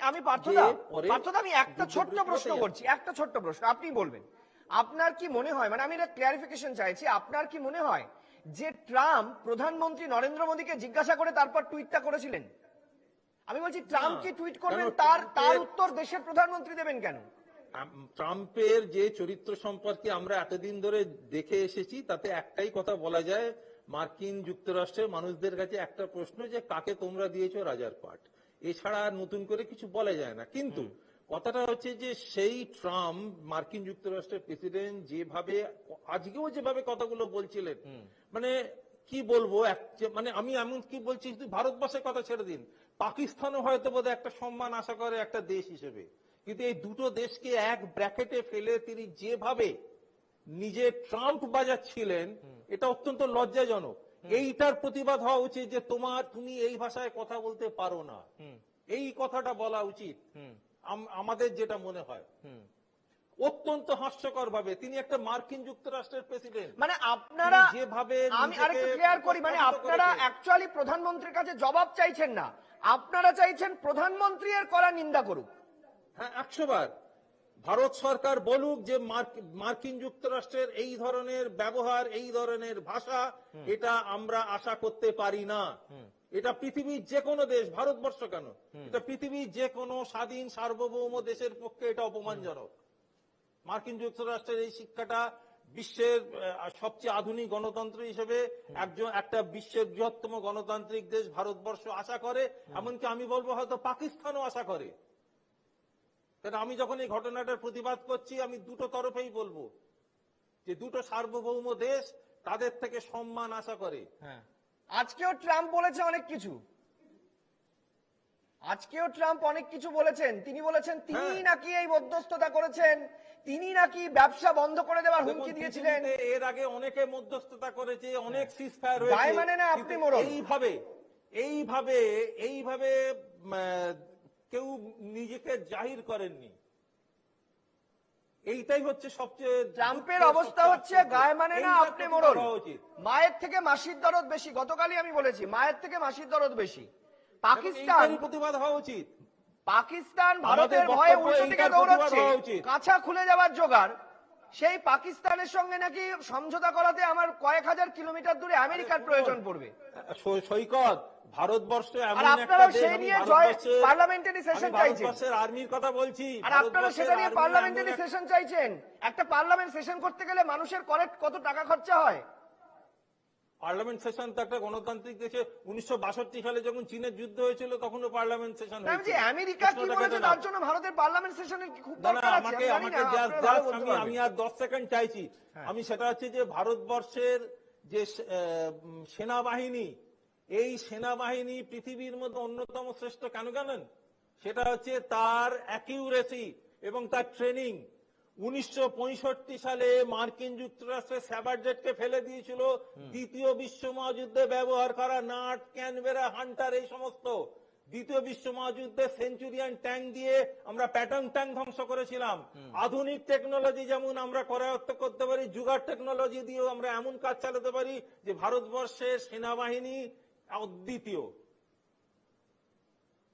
আমি পার্থদা আমি একটা ছোট্ট প্রশ্ন করছি, একটা ছোট্ট প্রশ্ন আপনি বলবেন। আপনার কি মনে হয়, মানে আমি এটা ক্লিয়ারিফিকেশন চাইছি, আপনার কি মনে হয় যে ট্রাম্প প্রধানমন্ত্রী নরেন্দ্র মোদীকে জিজ্ঞাসা করে তারপর টুইটটা করেছিলেন? আমি বলছি ট্রাম্প কি টুইট করবেন, তার উত্তর দেশের প্রধানমন্ত্রী দেবেন কেন? ট্রাম্পের যে চরিত্র সম্পর্কে আমরা এতদিন ধরে দেখে এসেছি তাতে একটাই কথা বলা যায়, মার্কিন যুক্তরাষ্ট্রের মানুষদের কাছে একটা প্রশ্ন যে কাকে তোমরা দিয়েছো রাজার পাট, এছাড়া নতুন করে কিছু বলা যায় না। কিন্তু কথাটা হচ্ছে যে সেই ট্রাম্প মার্কিন যুক্তরাষ্ট্রের প্রেসিডেন্ট আজকেও যেভাবে কথাগুলো বলছিলেন, মানে কি বলবো, মানে আমি এমন কি বলছি, শুধু ভারতবর্ষের কথা ছেড়ে দিন, পাকিস্তানও হয়তো বোধহয় একটা সম্মান আশা করে একটা দেশ হিসেবে, কিন্তু এই দুটো দেশকে এক ব্র্যাকেটে ফেলে তিনি যেভাবে নিজে ট্রাম্প বাজাচ্ছিলেন, এটা অত্যন্ত লজ্জাজনক। এইটার প্রতিবাদ হওয়া উচিত যে তুমি এই ভাষায় কথা বলতে পারো না, এই কথাটা বলা উচিত আমাদের, যেটা মনে হয়। অত্যন্ত হাস্যকর ভাবে তিনি একটা মার্কিন যুক্তরাষ্ট্রের প্রেসিডেন্ট, মানে আপনারা যেভাবে, আমি আরেকটু ক্লিয়ার করি, মানে আপনারা অ্যাকচুয়ালি প্রধানমন্ত্রীর কাছে জবাব চাইছেন না, আপনারা চাইছেন প্রধানমন্ত্রী এর করা নিন্দা করুক। হ্যাঁ, 100 বার ভারত সরকার বলুক যে মার্কিন যুক্তরাষ্ট্রের এই ধরনের ব্যবহার, এই ধরনের ভাষা, এটা আমরা আশা করতে পারি না। এটা পৃথিবীর যে কোনো দেশ, ভারতবর্ষ কেন, এটা পৃথিবীর যে কোনো স্বাধীন সার্বভৌম দেশের পক্ষে এটা অপমানজনক। মার্কিন যুক্তরাষ্ট্রের এই শিক্ষাটা বিশ্বের সবচেয়ে আধুনিক গণতন্ত্র হিসেবে একটা বিশ্বের বৃহত্তম গণতান্ত্রিক দেশ ভারতবর্ষ আশা করে, এমনকি আমি বলবো হয়তো পাকিস্তানও আশা করে। কারণ আমি যখন এই ঘটনাটার প্রতিবাদ করছি, আমি দুটো তরফেই বলবো যে দুটো সার্বভৌম দেশ তাদের থেকে সম্মান আশা করে। হ্যাঁ, আজকেও ট্রাম্প বলেছে অনেক কিছু, আজকেও ট্রাম্প অনেক কিছু বলেছেন। তিনি বলেছেন তিনি নাকি এই মধ্যস্থতা করেছেন, তিনি নাকি ব্যবসা বন্ধ করে দেওয়ার হুমকি দিয়েছিলেন। এর আগে অনেকে মধ্যস্থতা করেছে, অনেক সিজফায়ার গায়ে হয়েছে, মানে না আপনি মোড়ল। এইভাবে কেউ নিজেকে জাহির করেননি। এইটাই হচ্ছে সবচেয়ে ট্রাম্পের অবস্থা হচ্ছে গায়ে মানে না আপনি মোড়ল। মায়ের থেকে মাসির দরদ বেশি, গতকালই আমি বলেছি মায়ের থেকে মাসির দরদ বেশি। পাকিস্তান প্রতিবাদ হওয়া উচিত। পাকিস্তান ভারতের ভয়ে উল্টো দিকে দৌড়াচ্ছে, কাঁচা খুলে যাওয়ার জোগাড়। সেই পাকিস্তানের সঙ্গে নাকি সমঝোতা করাতে আমার কয়েক হাজার কিলোমিটার দূরে আমেরিকার প্রয়োজন পড়বে। সৈকত, ভারতবর্ষ আর আপনারা সেই নিয়ে পার্লামেন্টারি সেশন চাইছেন, আর্মির কথা বলছি, আর আপনারা সেটা নিয়ে পার্লামেন্টারি সেশন চাইছেন। একটা পার্লামেন্ট সেশন করতে গেলে মানুষের কত টাকা খরচা হয়? পার্লামেন্ট সেশন তো একটা গণতান্ত্রিক দেশে 1962 সালে যখন চীনের যুদ্ধ হয়েছিল তখনও পার্লামেন্ট সেশন হয়েছিল। আমেরিকা কি বলেছে তার জন্য ভারতের পার্লামেন্ট সেশনের খুব দরকার আছে? আমি আর 10 সেকেন্ড চাইছি। আমি সেটা হচ্ছে যে ভারতবর্ষের যে সেনাবাহিনী, এই সেনাবাহিনী পৃথিবীর মধ্যে অন্যতম শ্রেষ্ঠ কেন জানেন? সেটা হচ্ছে তার অ্যাকিউরেসি এবং তার ট্রেনিং। 1965 সালে মার্কিন যুক্তরাষ্ট্রের স্যাবারজেটকে ফেলে দিয়েছিল দ্বিতীয় বিশ্ব মহাযুদ্ধে ব্যবহার করা নাট, ক্যানবেরা, হান্টার, এই সমস্ত। দ্বিতীয় বিশ্ব মহাযুদ্ধে সেঞ্চুরিয়ান ট্যাঙ্ক দিয়ে আমরা প্যাটার্ন ট্যাঙ্ক ধ্বংস করেছিলাম। আধুনিক টেকনোলজি যেমন আমরা করায়ত্ত করতে পারি, যুগার টেকনোলজি দিয়েও আমরা এমন কাজ চালাতে পারি যে ভারতবর্ষের সেনাবাহিনী অদ্বিতীয়।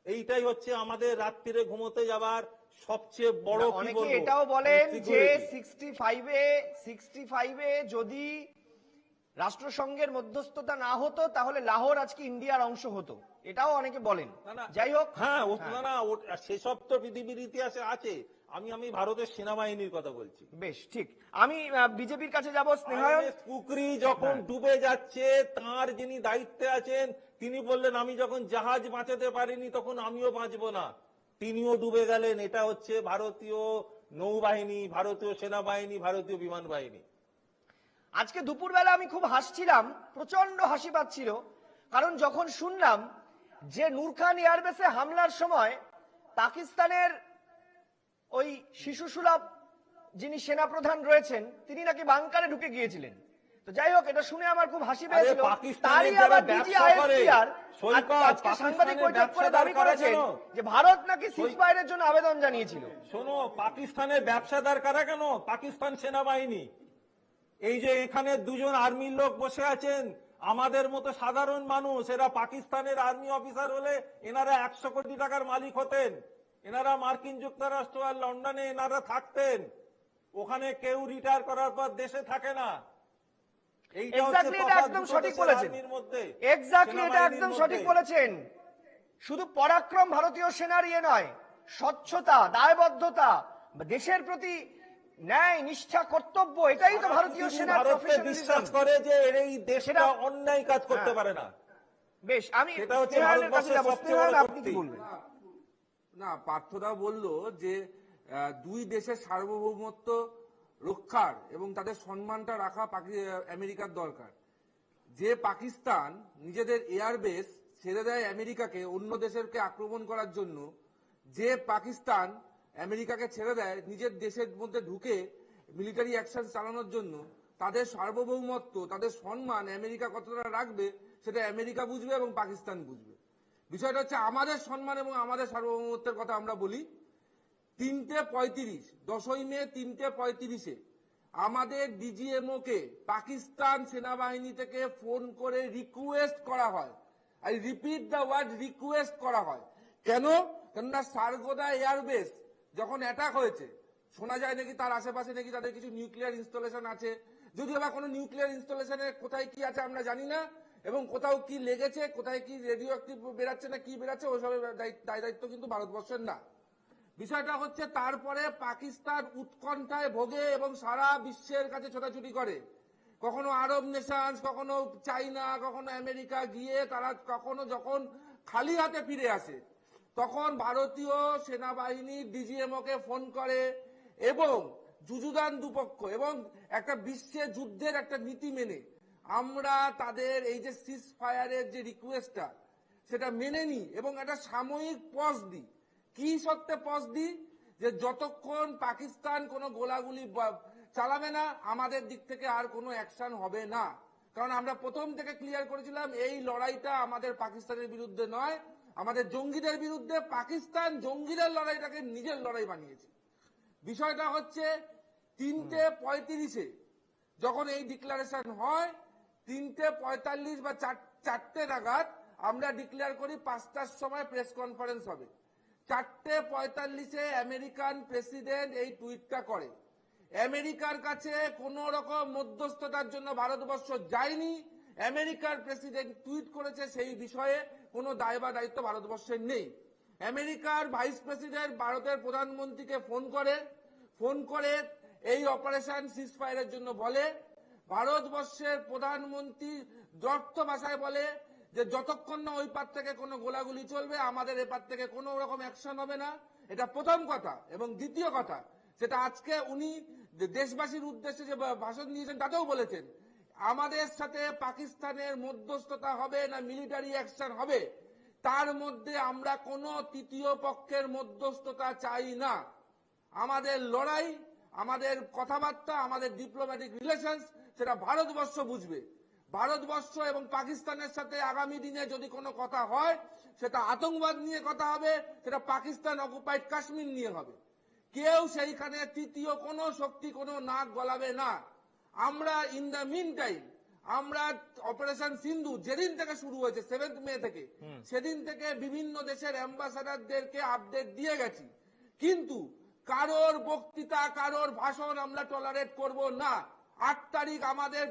এইটাই হচ্ছে আমাদের রাত্রিরে ঘুমোতে যাবার সবচেয়ে বড়। অনেকে এটাও বলেন যে 65-এ যদি রাষ্ট্রসংঘের মধ্যস্থতা না হতো তাহলে লাহোর আজকে ইন্ডিয়ার অংশ হতো, এটাও অনেকে বলেন। যাই হোক, হ্যাঁ, সেসব তো পৃথিবীর ইতিহাসে আছে। আমি ভারতের সেনাবাহিনীর কথা বলছি। বেশ, ঠিক। আমি বিজেপির কাছে যাব। স্নেহায়ন কুকরি যখন ডুবে যাচ্ছে, তার যিনি দায়িত্বে আছেন তিনি বললেন আমি যখন জাহাজ বাঁচাতে পারিনি তখন আমিও বাঁচবো না, তিনিও ডুবে গেলেন। এটা হচ্ছে ভারতীয় নৌবাহিনী, ভারতীয় সেনাবাহিনী, ভারতীয় বিমান বাহিনী। আজকে দুপুরবেলা আমি খুব হাসছিলাম, প্রচন্ড হাসি পাচ্ছিল, কারণ যখন শুনলাম যে নূর খান এয়ারবেসে হামলার সময় পাকিস্তানের ওই শিশু সুলভ যিনি সেনাপ্রধান রয়েছেন তিনি নাকি বাংকারে ঢুকে গিয়েছিলেন। তো যাই হোক, এটা শুনে আমার খুব হাসি পেয়েছিল। তারই আবার DGISPR আজকে সাংবাদিক বৈঠক করে দাবি করেছেন যে ভারত নাকি সিজফায়ারের জন্য আবেদন জানিয়েছিল। শোনো, পাকিস্তানের ব্যবসাদার কারা কেন? পাকিস্তান সেনাবাহিনী। এই যে এখানে দুজন আর্মির লোক বসে আছেন, আমাদের মতো সাধারণ মানুষ, এরা পাকিস্তানের আর্মি অফিসার হলে এনারা 100 কোটি টাকার মালিক হতেন। এনারা মার্কিন যুক্তরাষ্ট্র আর লন্ডনে এনারা থাকতেন। ওখানে কেউ রিটায়ার করার পর দেশে থাকে না। শুধু পরাক্রম ভারতীয় সেনার ইয়ে নয়, স্বচ্ছতা, দায়বদ্ধতা, দেশের প্রতি ন্যায়, নিষ্ঠা, কর্তব্য, এটাই তো ভারতীয় সেনার বিশ্বাস করে যে এই দেশটা অন্যায় কাজ করতে পারে না। বেশ, আমি আপনি কি বলবেন? না, পার্থদা বলল যে দুই দেশের সার্বভৌমত্ব রক্ষার এবং তাদের সম্মানটা রাখা আমেরিকার দরকার। যে পাকিস্তান নিজেদের এয়ারবেস ছেড়ে দেয় আমেরিকাকে অন্য দেশেরকে আক্রমণ করার জন্য, যে পাকিস্তান আমেরিকাকে ছেড়ে দেয় নিজের দেশের মধ্যে ঢুকে মিলিটারি অ্যাকশন চালানোর জন্য, তাদের সার্বভৌমত্ব, তাদের সম্মান আমেরিকা কতটা রাখবে সেটা আমেরিকা বুঝবে এবং পাকিস্তান বুঝবে। বিষয়টা হচ্ছে আমাদের সম্মান এবং আমাদের সার্বভৌমত্বের কথা আমরা বলি। 3:35, 10ই মে 3:35 আমাদের ডিজিএমও কে পাকিস্তান সেনাবাহিনী থেকে ফোন করে রিকোয়েস্ট করা হয়। I repeat the word request করা হয়। কেন? কেননা সারগোদা এয়ারবেস যখন অ্যাটাক হয়েছে, শোনা যায় নাকি তার আশেপাশে নাকি তাদের কিছু নিউক্লিয়ার ইনস্টলেশন আছে। যদিও বা কোনো নিউক্লিয়ার ইনস্টলেশনের কোথায় কি আছে আমরা জানি না, এবং কোথাও কি লেগেছে, কোথায় কি রেডিও অ্যাক্টিভ বেরাচ্ছে না কি বেরাচ্ছে, ওইসবের দায় দায়িত্ব কিন্তু ভারতবর্ষের না। বিষয়টা হচ্ছে তারপরে পাকিস্তান উৎকণ্ঠায় ভোগে এবং সারা বিশ্বের কাছে ছোটাছুটি করে, কখনো আরব নেশনস, কখনো চাইনা, কখনো আমেরিকা, গিয়ে তারা কখনো যখন খালি হাতে ফিরে আসে তখন ভারতীয় সেনাবাহিনী ডিজিএমও কে ফোন করে এবং যুযুদান দুপক্ষ এবং একটা বিশ্বের যুদ্ধের একটা নীতি মেনে আমরা তাদের এই যে সিজ ফায়ারের যে রিকোয়েস্টটা সেটা মেনে নিই এবং একটা সাময়িক পজ দিই। কি সত্ত্বে পজ দিই? যে যতক্ষণ পাকিস্তান কোনো গোলাগুলি চালাবে না আমাদের দিক থেকে আর কোনো অ্যাকশন হবে না। কারণ আমরা প্রথম থেকে ক্লিয়ার করেছিলাম এই লড়াইটা আমাদের পাকিস্তানের বিরুদ্ধে নয়, আমাদের জঙ্গিদের বিরুদ্ধে। পাকিস্তান জঙ্গিদের লড়াইটাকে নিজের লড়াই বানিয়েছে। বিষয়টা হচ্ছে 3:35 যখন এই ডিক্লারেশন হয়, 3:45 বা 4টে নাগাদ আমরা ডিক্লেয়ার করি 5টার সময় প্রেস কনফারেন্স হবে। 4:45 আমেরিকান প্রেসিডেন্ট এই টুইটটা করে। আমেরিকার কাছে কোন রকম মধ্যস্থতার জন্য ভারতবর্ষ যায়নি। আমেরিকার প্রেসিডেন্ট টুইট করেছে, সেই বিষয়ে কোনো দায় বা দায়িত্ব ভারতবর্ষের নেই। আমেরিকার ভাইস প্রেসিডেন্ট ভারতের প্রধানমন্ত্রীকে ফোন করে এই অপারেশন সিজফায়ারের জন্য বলে। ভারতবর্ষের প্রধানমন্ত্রী দর্থ ভাষায় বলে যে যতক্ষণ না ওই পার থেকে কোনো গোলাগুলি চলবে আমাদের এপার থেকে কোনো রকম অ্যাকশন হবে না। এটা প্রথম কথা। এবং দ্বিতীয় কথা, সেটা আজকে উনি দেশবাসীর উদ্দেশ্যে যে ভাষণ দিয়েছেন তাতেও বলেছেন, আমাদের সাথে পাকিস্তানের মধ্যস্থতা হবে না মিলিটারি অ্যাকশন হবে, তার মধ্যে আমরা কোনো তৃতীয় পক্ষের মধ্যস্থতা চাই না। আমাদের লড়াই, আমাদের কথাবার্তা, আমাদের ডিপ্লোম্যাটিক রিলেশনস সেটা ভারতবর্ষ বুঝবে। ভারতবর্ষ এবং পাকিস্তানের সাথে আগামী দিনে যদি কোনো কথা হয় সেটা আতঙ্কবাদ নিয়ে কথা হবে, সেটা পাকিস্তান অকুপাইড কাশ্মীর নিয়ে হবে। কেউ সেইখানে তৃতীয় কোনো শক্তি কোনো নাক গলাবে না। আমরা ইন দ্য মিন টাইম আমরা অপারেশন সিন্ধু যেদিন থেকে শুরু হয়েছে 7 মে থেকে, সেদিন থেকে বিভিন্ন দেশের অ্যাম্বাসাডারদেরকে আপডেট দিয়ে গেছি। কিন্তু কারোর বক্তৃতা, কারোর ভাষণ আমরা টলারেট করব না। 8 তারিখ আমাদের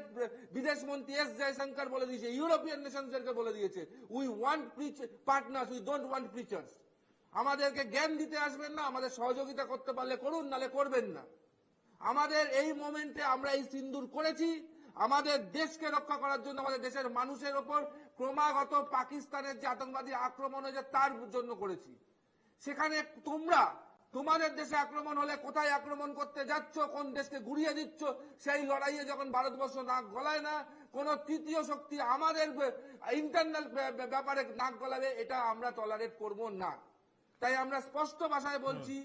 বিদেশ মন্ত্রী এস জয়শঙ্কর বলে দিয়েছে, ইউরোপিয়ান নেশনসদেরকে বলে দিয়েছে, we want partners, we don't want preachers. আমাদেরকে জ্ঞান দিতে আসবেন না, আমাদের সহযোগিতা করতে পারলে করুন, নালে করবেন না। আমাদের এই মোমেন্টে আমরা এই সিন্দুর করেছি আমাদের দেশকে রক্ষা করার জন্য, আমাদের দেশের মানুষের ওপর ক্রমাগত পাকিস্তানের যে আতঙ্কবাদী আক্রমণ হয়েছে তার জন্য করেছি। সেখানে তোমাদের দেশে আক্রমণ হলে কোথায় আক্রমণ করতে যাচ্ছ, কোন দেশকে গুড়িয়ে দিচ্ছ, সেই লড়াইয়ে যখন ভারতবর্ষ নাক গলায় না, কোন তৃতীয় শক্তি আমাদের ইন্টারনাল ব্যাপারে নাক গলাবে, এটা আমরা টলারেট করব না। তাই আমরা স্পষ্ট ভাষায় বলছি,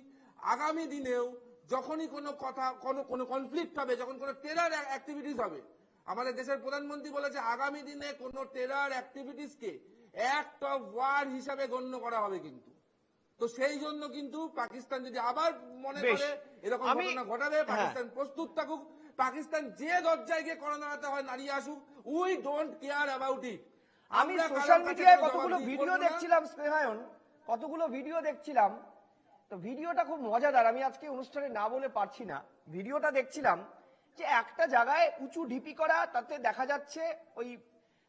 আগামী দিনেও যখনই কোনো কথা, কোনো কনফ্লিক্ট হবে, যখন কোনো টেরর অ্যাক্টিভিটিস হবে, আমাদের দেশের প্রধানমন্ত্রী বলেছে আগামী দিনে কোনো টেরর অ্যাক্টিভিটিসকে অ্যাক্ট অফ ওয়ার হিসাবে গণ্য করা হবে। কিন্তু তো সেই জন্য কিন্তু পাকিস্তান যদি আবার মনে করে এরকম ঘটনা ঘটাবে, পাকিস্তান প্রস্তুত থাকুক। পাকিস্তান যে দরজায় গিয়ে করোনাতে হয় নাড়িয়ে আসুক, we don't care about it. আমি সোশ্যাল মিডিয়ায় কতগুলো ভিডিও দেখছিলাম স্নেহায়ন, কতগুলো ভিডিও দেখছিলাম, তো ভিডিওটা খুব মজাদার। আমি আজকে অনুষ্ঠানে না বলে পারছি না। ভিডিওটা দেখছিলাম যে একটা জায়গায় উঁচু ঢিপি করা, তাতে দেখা যাচ্ছে ওই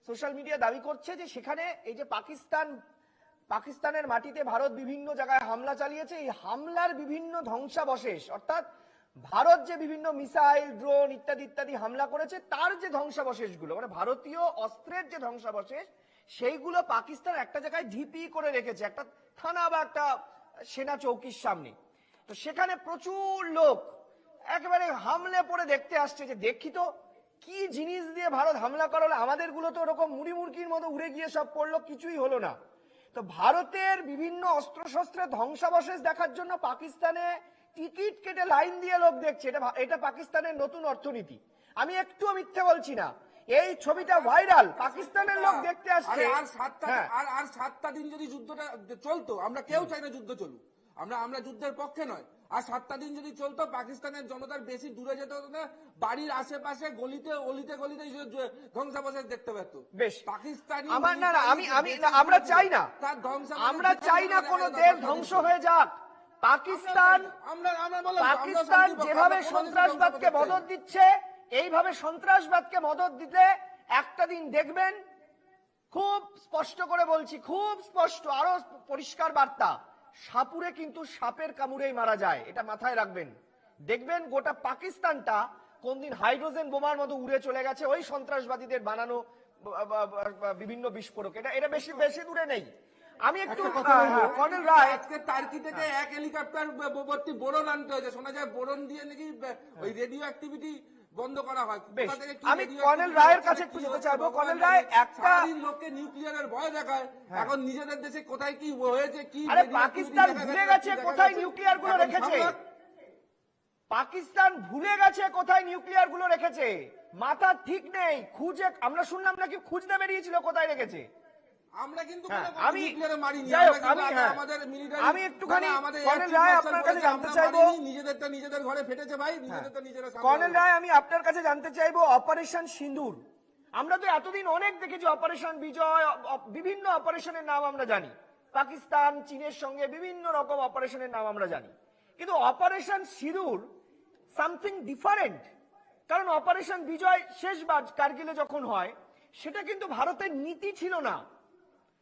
সোশ্যাল মিডিয়া দাবি করছে যে সেখানে এই যে পাকিস্তানের মাটিতে ভারত বিভিন্ন জায়গায় হামলা চালিয়েছে, এই হামলার বিভিন্ন ধ্বংসাবশেষ, অর্থাৎ ভারত যে বিভিন্ন মিসাইল, ড্রোন ইত্যাদি ইত্যাদি হামলা করেছে তার যে ধ্বংসাবশেষগুলো, মানে ভারতীয় অস্ত্রের যে ধ্বংসাবশেষ, সেইগুলো পাকিস্তান একটা জায়গায় ঢিপি করে রেখেছে, একটা থানা বা একটা সেনা চৌকির সামনে। তো সেখানে প্রচুর লোক একেবারে হামলে পড়ে দেখতে আসছে যে দেখি তো কি জিনিস দিয়ে ভারত হামলা করালো, আমাদের গুলো তো ওরকম মুড়ি মুরগির মতো উড়ে গিয়ে সব পড়লো, কিছুই হলো না। তো ভারতের বিভিন্ন অস্ত্রশস্ত্রের ধ্বংসাবশেষ দেখার জন্য পাকিস্তানে টিকিট কেটে লাইন দিয়ে লোক দেখছে। এটা পাকিস্তানের নতুন অর্থনীতি। আমি একটুও মিথ্যে বলছি না। এই ছবিটা ভাইরাল, পাকিস্তানের লোক দেখতে আসছে। আর 7টা দিন যদি যুদ্ধটা চলতো, আমরা কেউ চাই না যুদ্ধ চলুক, আমরা যুদ্ধের পক্ষে নয়। আর 7টা দিন যদি চলতো, পাকিস্তানের জনতার বেশি দূরে যেতে হতো না, বাড়ির আশেপাশে গলিতে অলিতে গলিতে ধ্বংসাবশেষ দেখতে পেত। বেশ, পাকিস্তানি আমরা চাই না, আমরা চাই না কোনো দেশ ধ্বংস হয়ে যাক। পাকিস্তান যেভাবে সন্ত্রাসবাদকে মদদ দিচ্ছে, এইভাবে সন্ত্রাসবাদকে মদদ দিতে একটা দিন দেখবেন, খুব স্পষ্ট করে বলছি, খুব স্পষ্ট, আরো পরিষ্কার বার্তা, সাপুরে কিন্তু সাপের কামড়েই মারা যায়, এটা মাথায় রাখবেন। দেখবেন গোটা পাকিস্তানটা কোনদিন হাইড্রোজেন বোমার মতো উড়ে চলে গেছে ওই সন্ত্রাসবাদীদের বানানো বিভিন্ন বিস্ফোরক। এটা বেশি বেশি দূরে নেই। আমি একটু কর্নেল রায়, আজকে টার্কি থেকে এক হেলিকপ্টার ভর্তি বোরন আনতে হয়েছে, শোনা যায় বোরন দিয়ে নাকি ওই রেডিও অ্যাক্টিভিটি বন্ধ করা হয়। বেশ, কোথা থেকে কি আমি radio কর্নেল activity রায়ের হচ্ছে, কাছে কি একটু যেতে হচ্ছে, চাইবো। ভগবান কর্নেল জানে। রায়, একটা সারাদিন লোককে নিউক্লিয়ারের ভয় দেখায়, এখন নিজেদের দেশে কোথায় কি হয়েছে, কি আরে radio পাকিস্তান activity ভুলে দেখা গেছে যাচ্ছে, কোথায় দেখা নিউক্লিয়ার গুলো এখন রেখেছে। সামলাক। পাকিস্তান ভুলে গেছে কোথায় নিউক্লিয়ার গুলো রেখেছে, মাথা ঠিক নেই। খুঁজে আমরা শুনলাম নাকি খুঁজতে বেরিয়েছিল কোথায় রেখেছে। আমরা কিন্তু হ্যাঁ, কোনো আমি নিউক্লিয়ারে মারিনি, যাই হোক, আমরা কিন্তু আমি হ্যাঁ, আমাদের military আমি একটুখানি মানে আমাদের কর্নেল air chief রায় marshal আপনার কাছে বলেছে, জানতে আমরা চাইবো। মারিনি, নিজেদেরটা নিজেদের ঘরে ফেটেছে ভাই, নিজেদেরটা নিজেরা সামলাবো। কর্নেল রায়, আমি আপনার কাছে জানতে চাইবো অপারেশন সিঁদুর। আমরা তো এতদিন অনেক দেখেছি, অপারেশন বিজয়, বিভিন্ন অপারেশনের নাম আমরা জানি, পাকিস্তান চীনের সঙ্গে বিভিন্ন রকম অপারেশনের নাম আমরা জানি, কিন্তু অপারেশন সিঁদুর সামথিং ডিফারেন্ট। কারণ অপারেশন বিজয় শেষবার কার্গিলে যখন হয়, সেটা কিন্তু ভারতের নীতি ছিল না,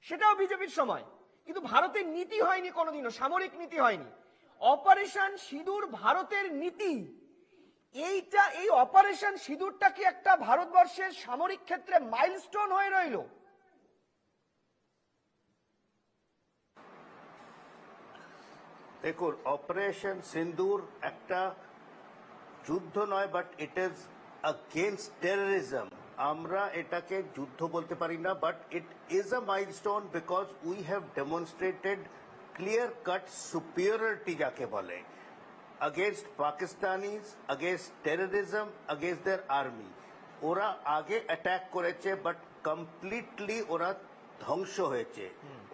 সেটাও বিজেপির সময়, কিন্তু ভারতের নীতি হয়নি কোনোদিনও, সামরিক নীতি হয়নি। অপারেশন সিঁদুর ভারতের নীতি। এই অপারেশন সিঁদুরটা কি একটা ভারতবর্ষের সামরিক ক্ষেত্রে মাইলস্টোন হয়ে রইল? দেখুন, অপারেশন সিন্দুর একটা যুদ্ধ নয়, but it is against terrorism. আমরা এটাকে যুদ্ধ বলতে পারি না, but it is a milestone because we have demonstrated clear cut superiority যাকে বলে, against Pakistanis, against terrorism, against their army. ওরা আগে অ্যাটাক করেছে, বাট কমপ্লিটলি ওরা ধ্বংস হয়েছে।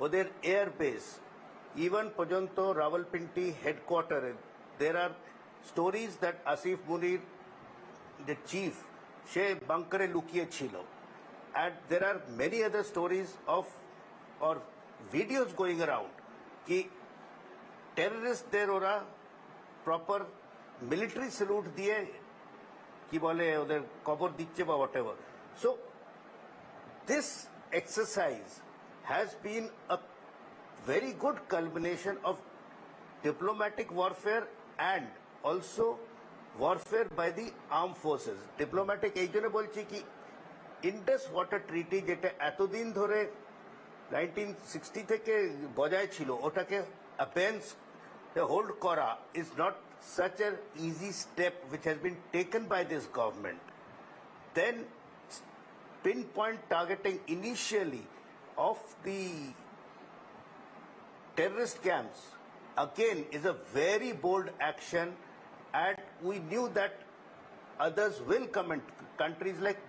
ওদের এয়ারবেস ইভেন পর্যন্ত Rawalpindi হেডকোয়ার্টারে there are stories that Asif Munir, the chief, সে বাংকারে লুকিয়ে ছিল, and there are many other stories of or videos going around কি টেররিস্টদের ওরা প্রপার মিলিটারি স্যালুট দিয়ে কি বলে ওদের কবর দিচ্ছে বা whatever. So this exercise has been a very good culmination of diplomatic warfare and also warfare by the armed forces. Diplomatic এই জন্য বলছি কি ইন্ডাস ওয়াটার ট্রিটি যেটা এতদিন ধরে 1960 থেকে বজায় ছিল, ওটাকে অ্যাবেন্স হোল্ড করা is not such an easy step which has been taken by this government. Then pinpoint targeting initially of the terrorist camps again is a very bold action, and we knew that others will comment, countries like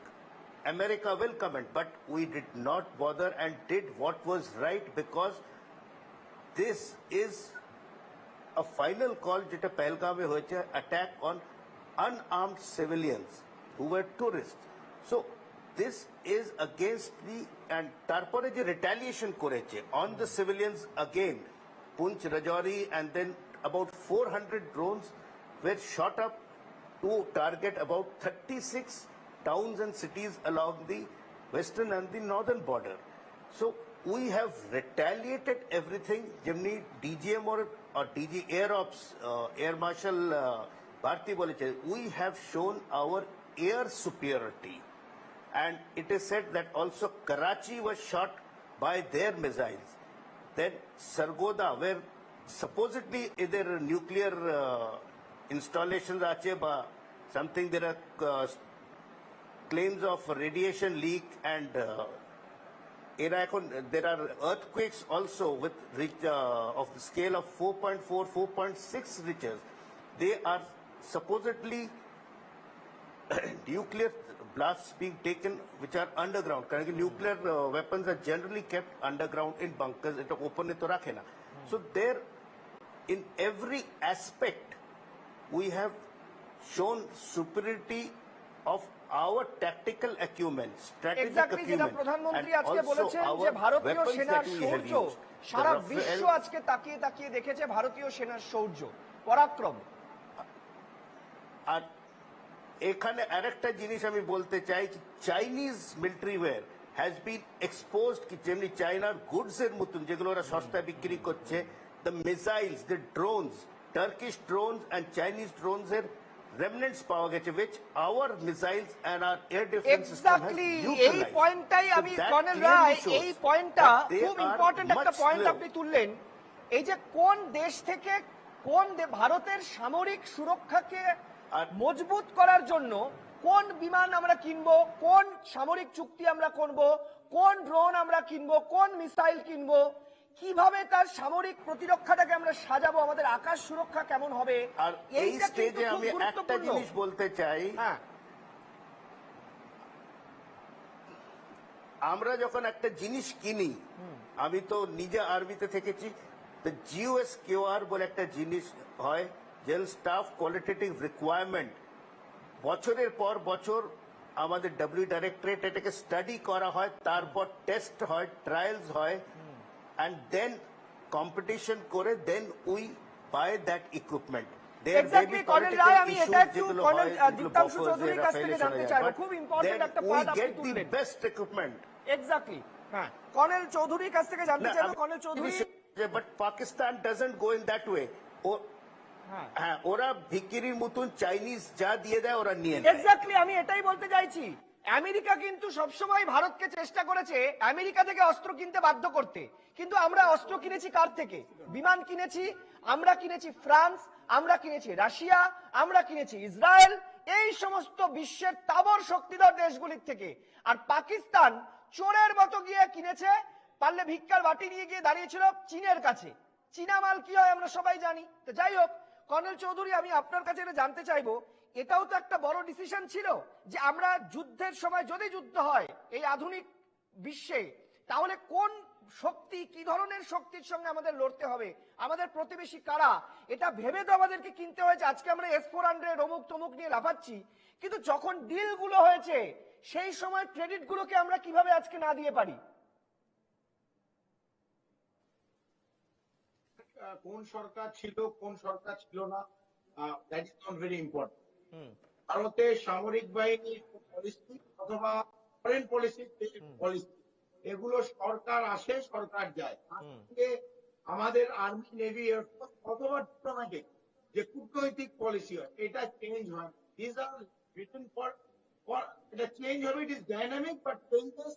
America will comment, but we did not bother and did what was right because this is a final call যেটা পেহেলগামে হয়েছে, attack on unarmed civilians who were tourists. So this is against the, and তারপরে যে retaliation করেছে on the civilians again, Punch, Rajouri, and then about 400 drones were shot up to target about 36 towns and cities along the western and the northern border. So we have retaliated everything. Jimny DGM or DG Air Ops, Air Marshal Bharti boleche, we have shown our air superiority. And it is said that also Karachi was shot by their missiles. Then Sargodha, where supposedly either nuclear installations ache ba something, there are claims of radiation leak, and there are earthquakes also with of the scale of 4.4, 4.6 Richters. They are supposedly nuclear blasts being taken which are underground. Because nuclear weapons are generally kept underground in bunkers. It open to rakhe na. So there, in every aspect, we have shown superiority of our tactical acumen, strategic exactly যেটা acumen, প্রধানমন্ত্রী and আজকে also বলেছেন যে our ভারতীয় weapons সেনার that we have শৌর্য, used. Sara The বিশ্ব Rafale- আজকে তাকিয়ে তাকিয়ে দেখেছে ভারতীয় সেনার শৌর্য, পরাক্রম। আর এখানে আরেকটা জিনিস আমি বলতে চাই, Chinese military ware has been exposed, কি যেমনি চাইনার গুডস এর মতন যেগুলো ওরা সস্তায় বিক্রি করছে, the missiles, the drones, Turkish drones and Chinese drones এর remnants পাওয়া গেছে, which our missiles and our air defense system has exactly এই neutralized. পয়েন্টটাই So আমি that colonel clearly Roy shows এই পয়েন্টটা that they খুব are ইম্পর্টেন্ট একটা much পয়েন্ট slow. আপনি তুললেন। এই যে কোন দেশ থেকে ভারতের সামরিক সুরক্ষাকে আর- মজবুত করার জন্য কোন বিমান আমরা কিনবো, কোন সামরিক চুক্তি আমরা করব, কোন ড্রোন আমরা কিনবো, কোন মিসাইল কিনবো, কিভাবে তার সামরিক প্রতিরক্ষাটাকে আমরা সাজাবো, আমাদের আকাশ সুরক্ষা কেমন হবে, আর এই এইটা কিন্তু স্টেজে খুব আমি একটা গুরুত্বপূর্ণ। জিনিস বলতে চাই, হ্যাঁ আমরা যখন একটা জিনিস কিনি, আমি তো নিজে আর্মিতে থেকেছি, তো GOSQR বলে একটা জিনিস হয়, জেনারেল স্টাফ কোয়ালিটেটিভ রিকোয়ারমেন্ট। বছরের পর বছর আমাদের ডাইরেক্টরেট এটাকে স্টাডি করা হয়, তারপর টেস্ট হয়, ট্রায়ালস হয়, অ্যান্ড দেন কম্পিটিশন করে then we buy that equipment. Exactly colonel Roy, আমি এটা একটু কর্নেল দীপ্তাংশু চৌধুরীর কাছ থেকে জানতে চাইবো, খুব ইম্পর্টেন্ট একটা পয়েন্ট আপনি তুললেন। Best equipment. এক্স্যাক্টলি, হ্যাঁ কর্নেল চৌধুরীর কাছ থেকে জানতে চাইবো। Colonel Chowdhury, but Pakistan doesn't go in that way. হ্যাঁ, ওরা ভিকিরির মতন চাইনিজ যা দিয়ে দেয় ওরা নিয়ে নেয়। এক্স্যাক্টলি আমি এটাই বলতে চাইছি। আমেরিকা কিন্তু সবসময় ভারতকে চেষ্টা করেছে আমেরিকা থেকে অস্ত্র কিনতে বাধ্য করতে, কিন্তু আমরা অস্ত্র কিনেছি কার থেকে? বিমান কিনেছি, আমরা কিনেছি ফ্রান্স, আমরা কিনেছি রাশিয়া, আমরা কিনেছি ইসরায়েল, এই সমস্ত বিশ্বের তাবর শক্তিধর দেশগুলির থেকে। আর পাকিস্তান চোরের মতো গিয়ে কিনেছে, পারলে ভিক্ষার বাটি নিয়ে গিয়ে দাঁড়িয়েছিল চীনের কাছে। চীনা মাল কি হয় আমরা সবাই জানি। তো যাই হোক কর্নেল চৌধুরী, আমি আপনার কাছে এটা জানতে চাইবো, এটাও তো একটা বড় ডিসিশন ছিল যে আমরা যুদ্ধের সময় যদি যুদ্ধ হয় এই আধুনিক বিশ্বে, তাহলে কোন শক্তি, কি ধরনের শক্তির সঙ্গে আমাদের লড়তে হবে, আমাদের প্রতিবেশী কারা, এটা ভেবে তো আমাদেরকে কিনতে হয়েছে। আজকে আমরা S-400 অমুক তমুক নিয়ে লাফাচ্ছি, কিন্তু যখন ডিল গুলো হয়েছে সেই সময় ক্রেডিট গুলোকে আমরা কিভাবে আজকে না দিয়ে পারি? কোন সরকার ছিল কোন সরকার ছিল না, that is not very important. ভারতের সামরিক বাহিনীর পলিসি অথবা ফরেন পলিসি এগুলো সরকার আসে সরকার যায়। আজকে আমাদের আর্মি, নেভি, এয়ারফোর্স অথবা ডিপ্লোম্যাটিক যে কূটনৈতিক পলিসি হয় এটা চেঞ্জ হয়। দিস আর রিটেন ফর এটা চেঞ্জ হবে, it is dynamic, but changes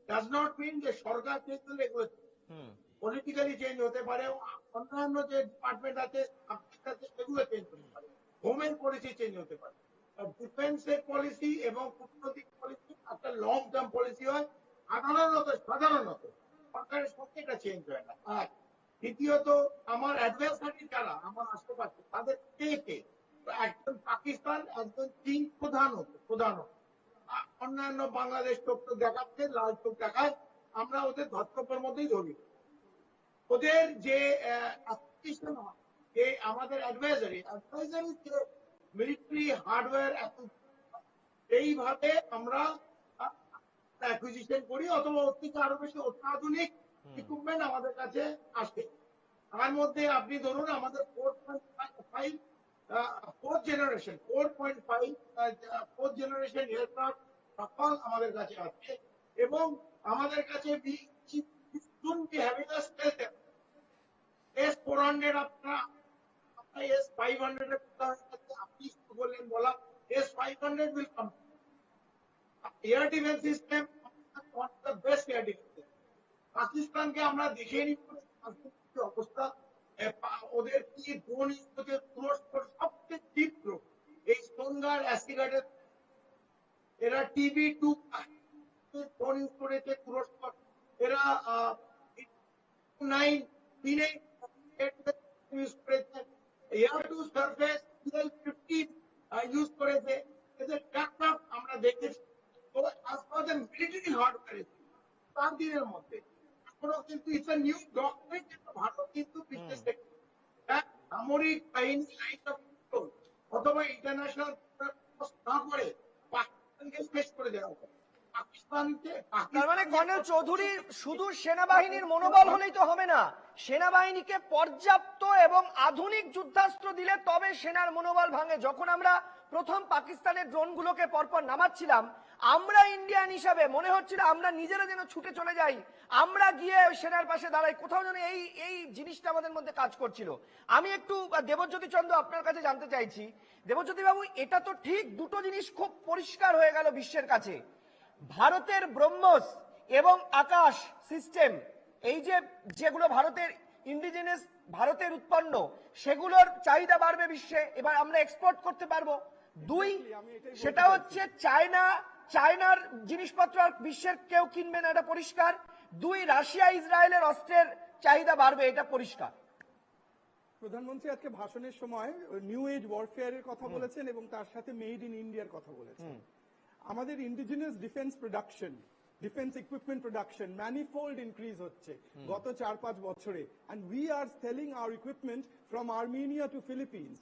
does not mean যে সরকার চেঞ্জ হলে এগুলো পলিটিক্যালি চেঞ্জ হতে পারে, অন্যান্য যে ডিপার্টমেন্ট আছে সেগুলো চেঞ্জ হতে পারে, হোমের পলিসি চেঞ্জ হতে পারে। ডিফেন্সের পলিসি এবং কূটনৈতিক পলিসি একটা লং টার্ম পলিসি হয়, সাধারণত সরকারের সঙ্গে এটা চেঞ্জ হয় না। আর দ্বিতীয়ত আমার অ্যাডভার্সারি যারা আমার আশেপাশে তাদের কে একজন পাকিস্তান, একজন চীন প্রধানত অন্যান্য বাংলাদেশ চোখ তো দেখাচ্ছে, লাল চোখ দেখায়, আমরা ওদের ধর্তব্যের মধ্যেই ধরি। ওদের যে অ্যাপ্লিকেশন হয়, যে আমাদের অ্যাডভাইজারি যে মিলিটারি হার্ডওয়্যার এইভাবে আমরা অ্যাকুইজিশন করি, অথবা ওর থেকে আরো বেশি অত্যাধুনিক ইকুইপমেন্ট আমাদের কাছে আসে। তার মধ্যে আপনি ধরুন আমাদের 4.5 জেনারেশন এয়ারক্রাফট আমাদের কাছে আছে, এবং আমাদের কাছে S-400 আপনারা S-500 আপনি বললেন বলা, S-500 will come. Air defence system one of the best air defence. পাকিস্তানকে আমরা দেখে নিই অবস্থা, ওদের কি ড্রোন ইউজ করছে, তুরস্ক সবচেয়ে তীব্র এই সোনগার অ্যাসিগার্ডের, এরা TB2 ড্রোন ইউজ করেছে তুরস্ক, এরা 9 ইউজ করেছে, এয়ার টু সারফেস 15 ইউজ করেছে, এদের ট্যাকট্রাক আমরা দেখেছি। তো আমাদের মিলিটারি হার্ডওয়্যার তার দিনের মধ্যে এখনো কিন্তু ইটস আ নিউ ডক্টরিন, ভারত কিন্তু বিশ্বের সামরিক বাহিনী অথবা ইন্টারন্যাশনাল না করে পাকিস্তানকে শেষ করে দেওয়া হবে। পাকিস্তানকে তার মানে কর্নেল চৌধুরী শুধু সেনাবাহিনীর মনোবল হলেই তো হবে না, সেনাবাহিনীকে পর্যাপ্ত এবং আধুনিক যুদ্ধাস্ত্র দিলে তবে সেনার মনোবল ভাঙে। যখন আমরা প্রথম পাকিস্তানের ড্রোনগুলোকে পরপর নামাচ্ছিলাম, আমরা ইন্ডিয়ান হিসাবে মনে হচ্ছিল আমরা নিজেরা যেন ছুটে চলে যাই, আমরা গিয়ে ওই সেনার পাশে দাঁড়াই, কোথাও যেন এই জিনিসটা আমাদের মধ্যে কাজ করছিল। আমি একটু দেবজ্যোতি চন্দ্র আপনার কাছে জানতে চাইছি, দেবজ্যোতি বাবু, এটা তো ঠিক দুটো জিনিস খুব পরিষ্কার হয়ে গেল বিশ্বের কাছে, ভারতের ব্রহ্মস এবং আকাশ সিস্টেম, এই যেগুলো ভারতের ইন্ডিজিনাস, ভারতের উৎপন্ন, সেগুলোর চাহিদা বাড়বে বিশ্বে, এবার আমরা এক্সপোর্ট করতে পারবো। দুই, সেটা হচ্ছে চায়নার জিনিসপত্র আর বিশ্বের কেউ কিনবে না, এটা পরিষ্কার। দুই, রাশিয়া ইসরায়েলের অস্ত্রের চাহিদা বাড়বে, এটা পরিষ্কার। প্রধানমন্ত্রী আজকে ভাষণের সময় নিউ এজ ওয়ারফেয়ারের কথা বলেছেন এবং তার সাথে মেড ইন ইন্ডিয়ার কথা বলেছেন। আমাদের indigenous defence production, defence equipment production manifold increase হচ্ছে গত 4-5 বছরে, and we are selling our equipment from Armenia to Philippines.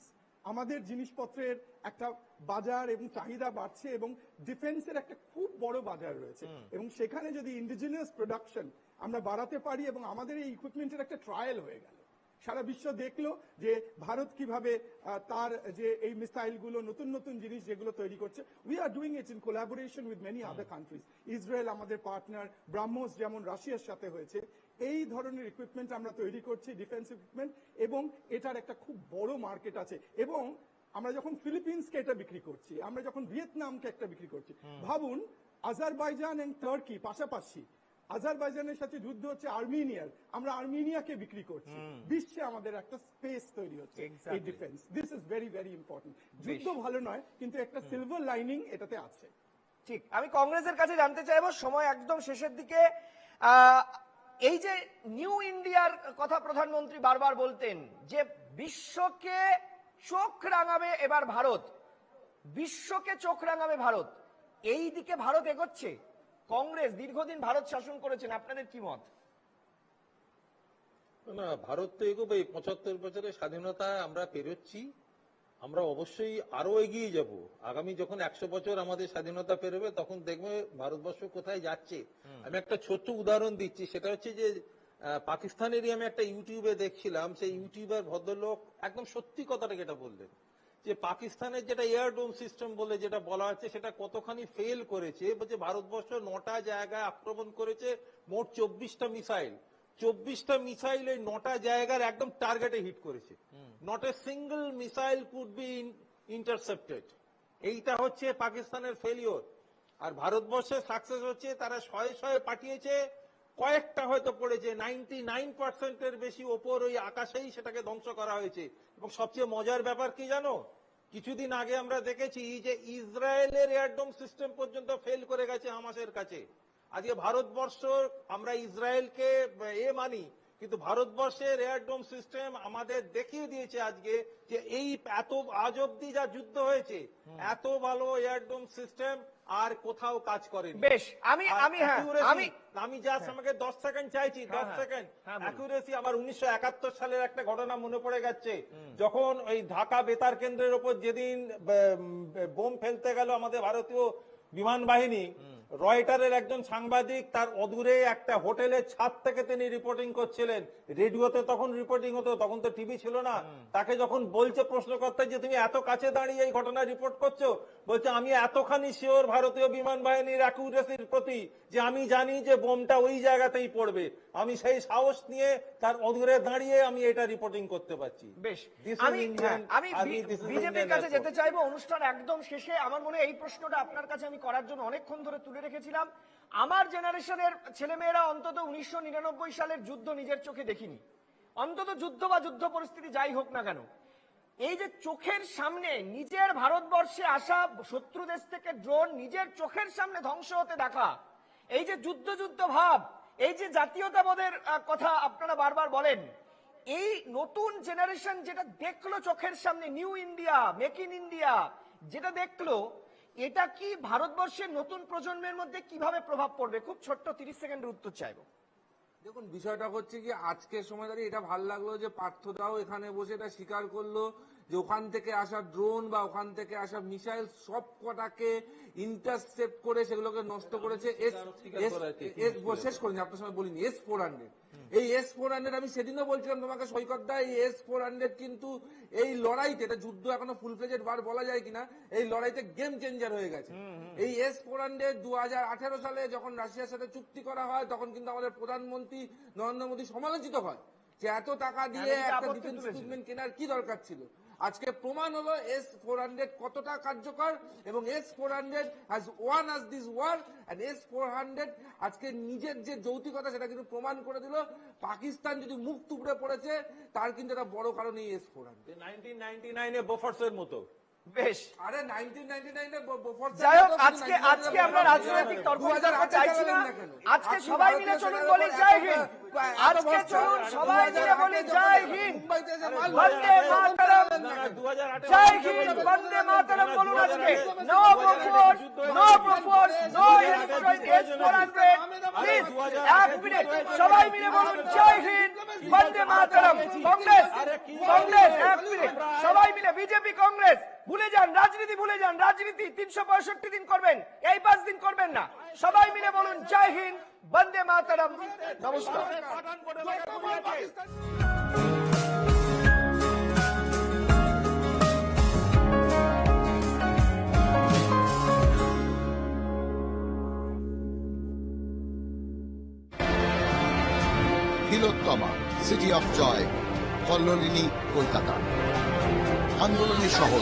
আমাদের জিনিসপত্রের একটা বাজার এবং চাহিদা বাড়ছে এবং ডিফেন্সের একটা খুব বড় বাজার রয়েছে, এবং সেখানে যদি ইন্ডিজিনাস প্রোডাকশন আমরা বাড়াতে পারি এবং আমাদের এই ইকুইপমেন্টের একটা ট্রায়াল হয়ে গেল, সারা বিশ্ব দেখলো যে ভারত কিভাবে তার যে এই মিসাইল গুলো, নতুন নতুন জিনিস যেগুলো তৈরি করছে, we are doing it in collaboration with many other countries. Israel আমাদের পার্টনার, ব্রাহ্মস যেমন রাশিয়ার সাথে হয়েছে, এই ধরনের ইকুইপমেন্ট আমরা তৈরি করছি, ডিফেন্স ইকুইপমেন্ট, এবং এটার একটা খুব বড় মার্কেট আছে। এবং আমরা যখন ফিলিপিন্সকে এটা বিক্রি করছি, আমরা যখন ভিয়েতনামকে একটা বিক্রি করছি, ভাবুন আজারবাইজান এবং টার্কি পাশাপাশি, আজারবাইজানের সাথে যুদ্ধ হচ্ছে আর্মেনিয়ার, আমরা আর্মেনিয়াকে বিক্রি করছি, বিশ্বে আমাদের একটা স্পেস তৈরি হচ্ছে এই defence. This is very very important. যুদ্ধ ভালো নয়, কিন্তু একটা সিলভার লাইনিং এটাতে আছে। ঠিক, আমি কংগ্রেসের কাছে জানতে চাইবো, সময় একদম শেষের দিকে, এই যে নিউ ইন্ডিয়ার কথা প্রধানমন্ত্রী বারবার বলতেন যে বিশ্বকে চোখ রাঙাবে এবার ভারত, বিশ্বকে চোখ রাঙাবে ভারত, এই দিকে ভারত এগোচ্ছে। কংগ্রেস দীর্ঘদিন ভারত শাসন করেছেন, আপনাদের কি মত? না, ভারত তো এগোবে। 75 বছরের স্বাধীনতা আমরা পেরোচ্ছি, আমরা অবশ্যই আরো এগিয়ে যাব। আগামী যখন 100 বছর আমাদের স্বাধীনতা পেরোবে, তখন দেখবে ভারতবর্ষ কোথায় যাচ্ছে। আমি একটা ছোট্ট উদাহরণ দিচ্ছি, সেটা হচ্ছে যে পাকিস্তানেরই আমি একটা ইউটিউবে দেখছিলাম, সেই ইউটিউবার ভদ্রলোক একদম সত্যি কথাটাকে এটা বললেন যে পাকিস্তানের যেটা এয়ারডোম সিস্টেম বলে যেটা বলা হচ্ছে, সেটা কতখানি ফেল করেছে। বলছে ভারতবর্ষ 9টা জায়গায় আক্রমণ করেছে, মোট 24টা মিসাইল, 24টা মিসাইল এই 9টা জায়গার একদম টার্গেটে হিট করেছে। Not a single missile could be intercepted. এইটা হচ্ছে পাকিস্তানের ফেলিওর। আর ভারতবর্ষের সাকসেস হচ্ছে তারা শয়ে পাঠিয়েছে, কয়েকটা হয়তো পড়েছে, 99% বেশি ওপর ওই আকাশেই সেটাকে ধ্বংস করা হয়েছে। এবং সবচেয়ে মজার ব্যাপার কি জানো, কিছুদিন আগে আমরা দেখেছি যে ইসরায়েলের এয়ারডোম সিস্টেম পর্যন্ত ফেল করে গেছে হামাসের কাছে। আজকে ভারতবর্ষ, আমরা ইসরায়েলকে মানি, কিন্তু ভারতবর্ষের এয়ারডোম সিস্টেম আমাদের দেখিয়ে দিয়েছে আজকে যে এই এত আজ অব্দি যা যুদ্ধ হয়েছে, এত ভালো এয়ারডোম সিস্টেম আর কোথাও কাজ করেনি। বেশ, আমি জাস্ট আমাকে 10 সেকেন্ড চাইছি, 10 সেকেন্ড অ্যাকুরেসি। আমার 1971 সালের একটা ঘটনা মনে পড়ে যাচ্ছে, যখন ওই ঢাকা বেতার কেন্দ্রের উপর যেদিন বোম ফেলতে গেল আমাদের ভারতীয় বিমান বাহিনী, রয়টারের একজন সাংবাদিক তার অদূরে একটা হোটেলের ছাদ থেকে তিনি রিপোর্টিং করছিলেন। রেডিওতে তখন রিপোর্টিং হতো, তখন তো টিভি ছিল না। তাকে যখন বলছে প্রশ্নকর্তা যে তুমি এত কাছে দাঁড়িয়ে এই ঘটনা রিপোর্ট করছো, বলছে আমি এতখানি শিওর ভারতীয় বিমান বাহিনীর অ্যাকুরেসির প্রতি যে আমি জানি যে বোমটা ওই জায়গাতেই পড়বে, আমি সেই সাহস নিয়ে তার অদূরে দাঁড়িয়ে আমি এটা রিপোর্টিং করতে পারছি। বেশ, আমি বিজেপির কাছে যেতে চাইবো অনুষ্ঠান একদম শেষে। আমার মনে হয় এই প্রশ্নটা আপনার কাছে আমি করার জন্য অনেকক্ষণ ধরে তুলে রেখেছিলাম। আমার জেনারেশনের ছেলেমেয়েরা অন্তত 1999 সালের যুদ্ধ নিজের চোখে দেখিনি, অন্তত যুদ্ধ বা যুদ্ধ পরিস্থিতি যাই হোক না কেন, এই যে চোখের সামনে নিজের ভারতবর্ষে আসা শত্রু দেশ থেকে ড্রোন নিজের চোখের সামনে ধ্বংস হতে দেখা, এই যে যুদ্ধ ভাব, এই যে জাতীয়তাবোধের কথা আপনারা বারবার বলেন, এই নতুন জেনারেশন যেটা দেখলো চোখের সামনে, new India, make in India যেটা দেখলো, এটা কি ভারতবর্ষের নতুন প্রজন্মের মধ্যে কিভাবে প্রভাব পড়বে? খুব ছোট্ট 30 সেকেন্ডের উত্তর চাইবো। দেখুন, বিষয়টা হচ্ছে কি, আজকের সময় দাঁড়িয়ে এটা ভালো লাগলো যে পার্থদাও এখানে বসে এটা স্বীকার করলো যে ওখান থেকে আসা ড্রোন বা ওখান থেকে আসা মিসাইল সব কটাকে ইন্টারসেপ্ট করে সেগুলোকে নষ্ট করেছে শেষ করিনি, আপনার সময় বলিনি, S-400। এই S-400 আমি সেদিনও বলছিলাম তোমাকে সৈকত দা, এই S-400 কিন্তু এই লড়াইতে, এটা যুদ্ধ এখনো ফুল ফ্লেজেড বার বলা যায় কিনা, এই লড়াইতে গেম চেঞ্জার হয়ে গেছে। এই S-400 2018 সালে যখন রাশিয়ার সাথে চুক্তি করা হয় তখন কিন্তু আমাদের প্রধানমন্ত্রী নরেন্দ্র মোদী সমালোচিত হয় যে এত টাকা দিয়ে একটা ডিফেন্স ইকুইপমেন্ট কেনার কি দরকার ছিল। আজকে প্রমাণ হলো S-400 কতটা কার্যকর, এবং S-400 has won us this war, and S-400 আজকে নিজের যে যৌতিকতা সেটা কিন্তু প্রমাণ করে দিল। পাকিস্তান যদি মুখ টুকরে পড়েছে তার কিন্তু একটা বড় কারণ এই S-400। 1999 এ বোফোর্সের মতো। বেশ, আরে 1999 এ বোফোর্স। যাই হোক, আজকে আমরা রাজনৈতিক তর্ক বিতর্ক চাইছি না। আজকে সবাই মিলে চলুন বলি জয় হিন্দ। আজকে চলুন সবাই মিলে বলি জয় হিন্দ, বন্দে মাতরম, জয় হিন্দ, বন্দে মাতরম বলুন আজকে। No Bofors, no Bofors, no S-400। Please এক মিনিট সবাই মিলে বলুন জয় হিন্দ, বন্দে মাতরম। কংগ্রেস, কংগ্রেস এক মিনিট সবাই মিলে, বিজেপি কংগ্রেস ভুলে যান, রাজনীতি ভুলে যান। রাজনীতি 365 দিন করবেন, এই 5 দিন করবেন না। সবাই মিলে বলুন জয় হিন্দ, বন্দে মাতরম। নমস্কার। তিলোত্তমা, সিটি অফ জয়, কল্লোলিনী, কলকাতা। আন্দোলনের শহর।